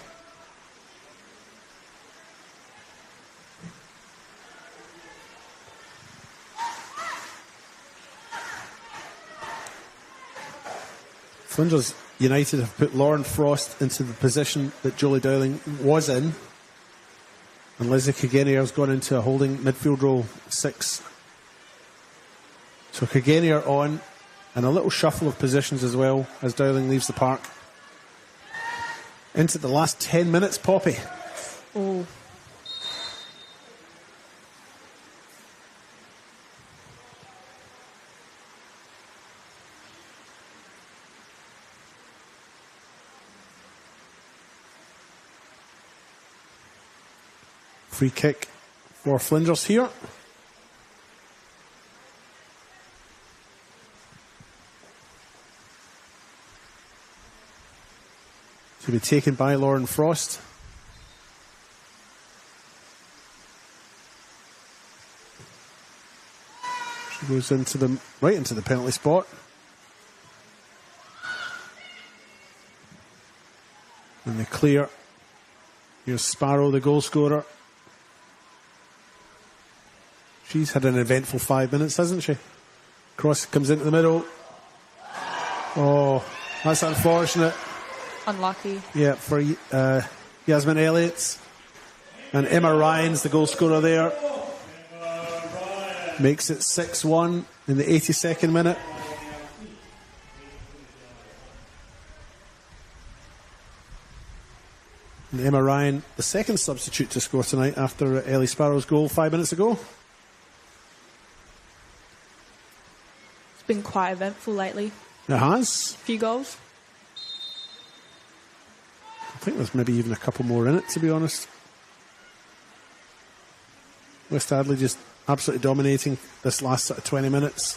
Flinders United have put Lauren Frost into the position that Julie Dowling was in. And Leslie Kigenia has gone into a holding midfield role, 6. So Kigenia on, and a little shuffle of positions as well as Dowling leaves the park. Into the last 10 minutes, Poppy. Oh. Free kick for Flinders here. To be taken by Lauren Frost. She goes into right into the penalty spot. And they clear. Here's Sparrow, the goal scorer. She's had an eventful 5 minutes, hasn't she? Cross comes into the middle. Oh, that's unfortunate. Unlucky. Yeah, for Yasmin Elliott. And Emma Ryan's the goal scorer there. Makes it 6-1 in the 82nd minute. And Emma Ryan, the second substitute to score tonight after Ellie Sparrow's goal 5 minutes ago. Been quite eventful lately. It has. A few goals. I think there's maybe even a couple more in it, to be honest. West Adelaide just absolutely dominating this last sort of 20 minutes.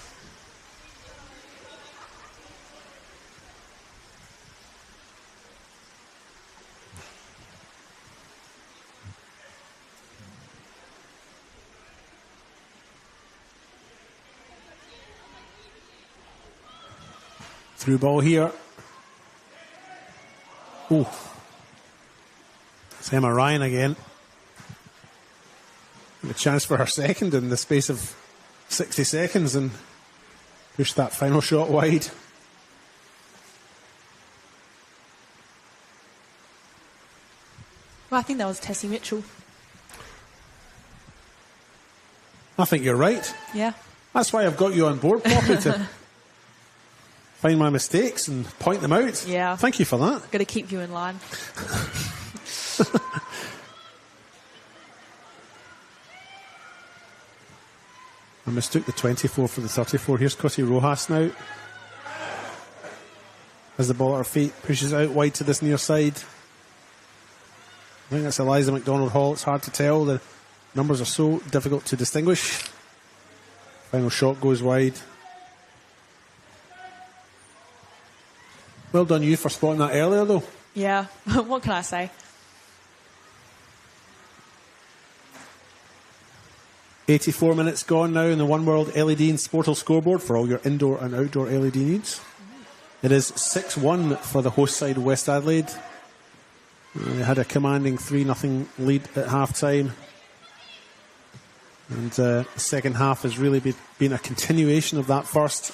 Through ball here. Oh. It's Emma Ryan again. And a chance for her second in the space of 60 seconds and push that final shot wide. Well, I think that was Tessie Mitchell. I think you're right. Yeah. That's why I've got you on board, Poppy, to find my mistakes and point them out. Yeah. Thank you for that. Got to keep you in line. I mistook the 24 for the 34. Here's Cossie Rojas now. Has the ball at her feet, pushes out wide to this near side. I think that's Eliza McDonald Hall. It's hard to tell. The numbers are so difficult to distinguish. Final shot goes wide. Well done you for spotting that earlier though. Yeah. What can I say? 84 minutes gone now in the One World LED and Sportal scoreboard for all your indoor and outdoor LED needs. It is 6-1 for the host side West Adelaide. They had a commanding 3-0 lead at half time. And the second half has really been a continuation of that first.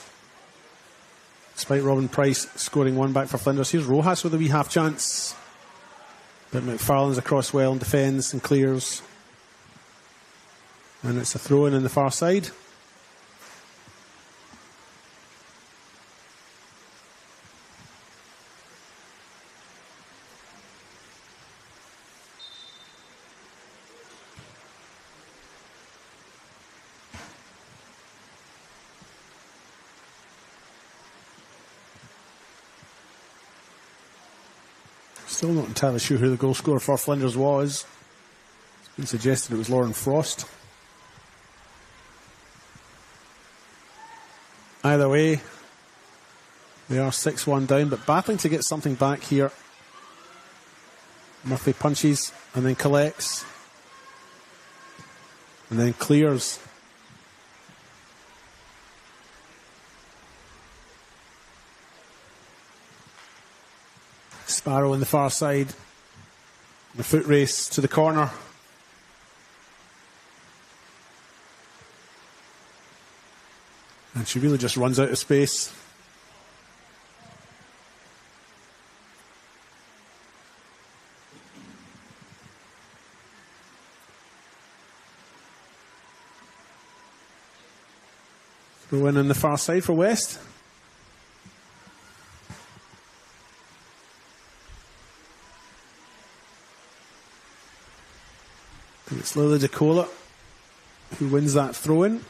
Despite Robin Price scoring one back for Flinders. Here's Rojas with a wee half chance. But McFarlane's across well and defends and clears. And it's a throw in the far side. Still not entirely sure who the goal scorer for Flinders was. It's been suggested it was Lauren Frost. Either way, they are 6-1 down, but battling to get something back here. Murphy punches and then collects. And then clears. Sparrow on the far side. The foot race to the corner. And she really just runs out of space. Throw in on the far side for West. It's Lily DeCola who wins that throw-in.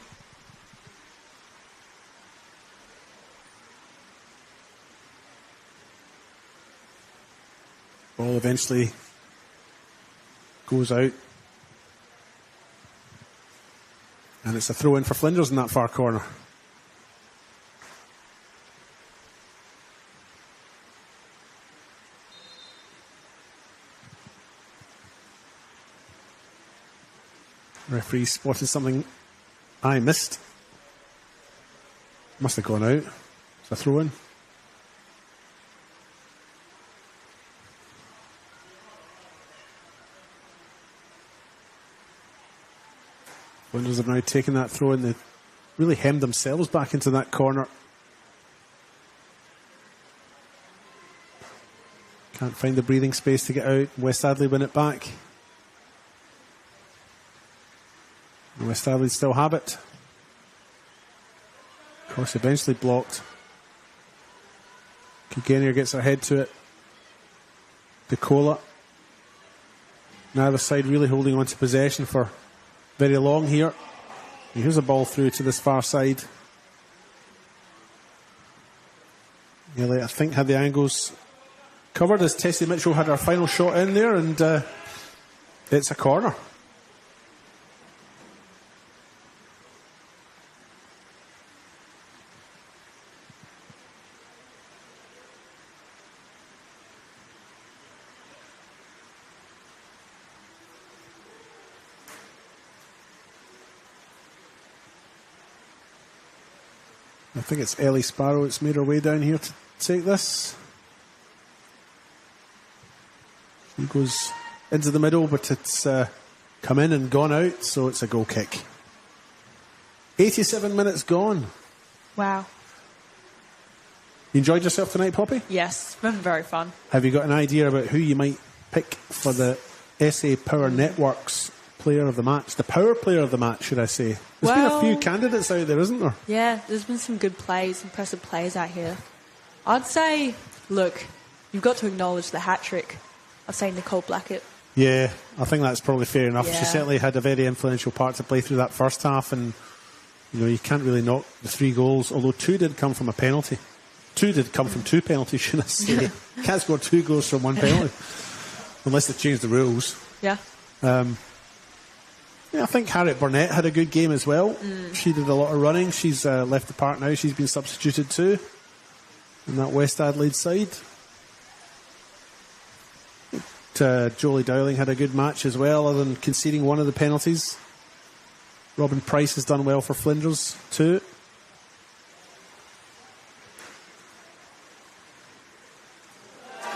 Ball eventually goes out. And it's a throw-in for Flinders in that far corner. Referee spotted something I missed. Must have gone out. It's a throw-in. Flinders have now taken that throw-in. They really hemmed themselves back into that corner. Can't find the breathing space to get out. West Adelaide win it back. West Adelaide still have it. Of course, eventually blocked. Kilkenny gets her head to it. DeCola. Neither side really holding on to possession for very long here. And here's a ball through to this far side. Elliot, I think, had the angles covered as Tessie Mitchell had her final shot in there, and it's a corner. I think it's Ellie Sparrow that's made her way down here to take this. She goes into the middle, but it's come in and gone out, so it's a goal kick. 87 minutes gone. Wow. You enjoyed yourself tonight, Poppy? Yes, it's been very fun. Have you got an idea about who you might pick for the SA Power Networks Player of the Match? The Power Player of the Match, should I say? There's been a few candidates out there, isn't there? Yeah, there's been some good plays, impressive plays out here. I'd say, look, you've got to acknowledge the hat-trick. I'd say Nicole Blackett. Yeah, I think that's probably fair enough. Yeah. She certainly had a very influential part to play through that first half, and you can't really knock the 3 goals, although 2 did come from a penalty. 2 did come from 2 penalties, should I say. Can't score 2 goals from 1 penalty. Unless they change the rules. Yeah. I think Harriet Burnett had a good game as well. She did a lot of running. She's left the park now. She's been substituted too in that West Adelaide side. Jolie Dowling had a good match as well, other than conceding one of the penalties. Robin Price has done well for Flinders too.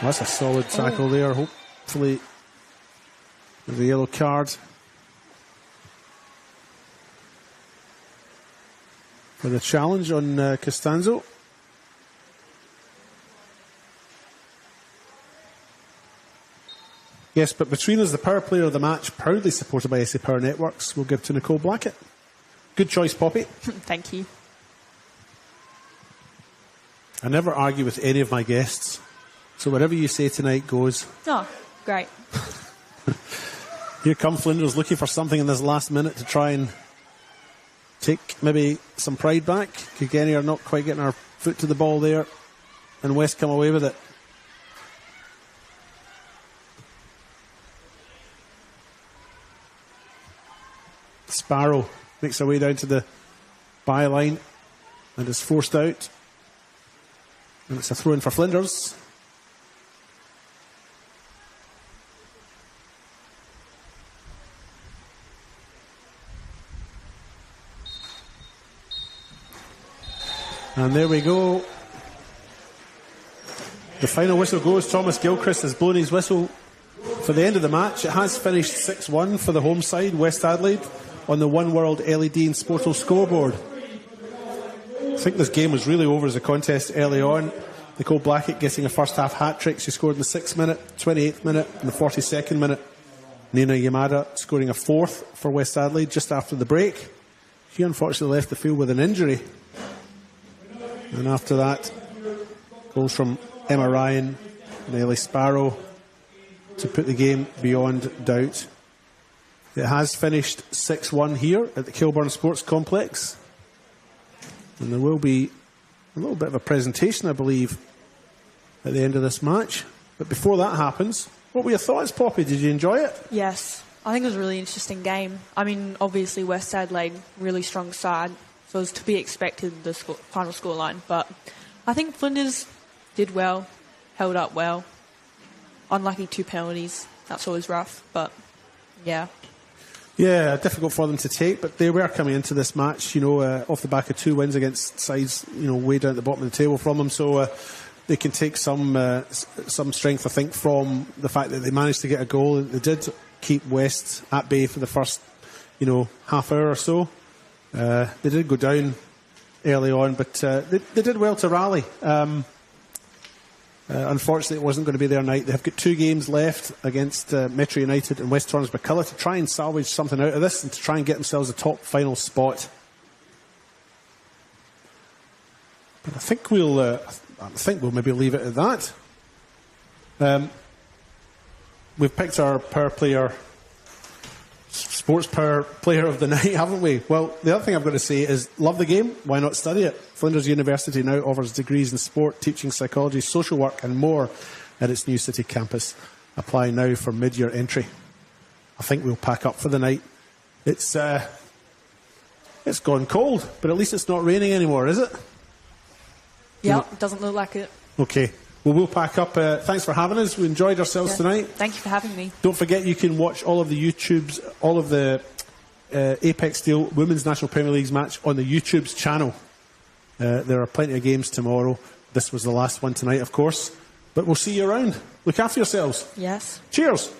That's a solid tackle there. Hopefully, with the yellow card. for the challenge on Costanzo. Yes, but between us, the power player of the match, proudly supported by SA Power Networks, will give to Nicole Blackett. Good choice, Poppy. Thank you. I never argue with any of my guests, so whatever you say tonight goes. Oh, great. Here come Flinders looking for something in this last minute to try and take maybe some pride back. Kilkenny are not quite getting our foot to the ball there, and West come away with it. Sparrow makes her way down to the byline and is forced out. And it's a throw in for Flinders. And there we go. The final whistle goes. Thomas Gilchrist has blown his whistle for the end of the match. It has finished 6-1 for the home side, West Adelaide, on the One World LED and Sportal scoreboard. I think this game was really over as a contest early on. Nicole Blackett getting a first half hat-trick. She scored in the 6th minute, 28th minute and the 42nd minute. Nina Yamada scoring a 4th for West Adelaide just after the break. She unfortunately left the field with an injury. And after that, goals from Emma Ryan and Ellie Sparrow to put the game beyond doubt. It has finished 6-1 here at the Kilburn Sports Complex. And there will be a little bit of a presentation, I believe, at the end of this match. But before that happens, what were your thoughts, Poppy? Did you enjoy it? Yes, I think it was a really interesting game. I mean, obviously West Adelaide, really strong side, so it was to be expected, the final scoreline. But I think Flinders did well, held up well. Unlucky 2 penalties, that's always rough, but yeah. Yeah, difficult for them to take, but they were coming into this match, off the back of 2 wins against sides, way down at the bottom of the table from them. So they can take some strength, I think, from the fact that they managed to get a goal. They did keep West at bay for the first, half hour or so. They did go down early on, but they did well to rally. Unfortunately, it wasn't going to be their night. They have got 2 games left against Metro United and West Torrens Bacilla to try and salvage something out of this and to try and get themselves a top final spot. But I think we'll maybe leave it at that. We've picked our sports power player of the night, haven't we? Well, the other thing I've got to say is, love the game, why not study it? Flinders University now offers degrees in sport, teaching, psychology, social work and more at its new city campus. Apply now for mid-year entry. I think we'll pack up for the night. It's gone cold, but at least it's not raining anymore, is it? Yeah, it doesn't look like it. Okay. Well, we'll pack up. Thanks for having us. We enjoyed ourselves tonight. Thank you for having me. Don't forget, you can watch all of the YouTubes, all of the Apex Steel Women's National Premier League's match on the YouTube's channel. There are plenty of games tomorrow. This was the last one tonight, of course. But we'll see you around. Look after yourselves. Yes. Cheers.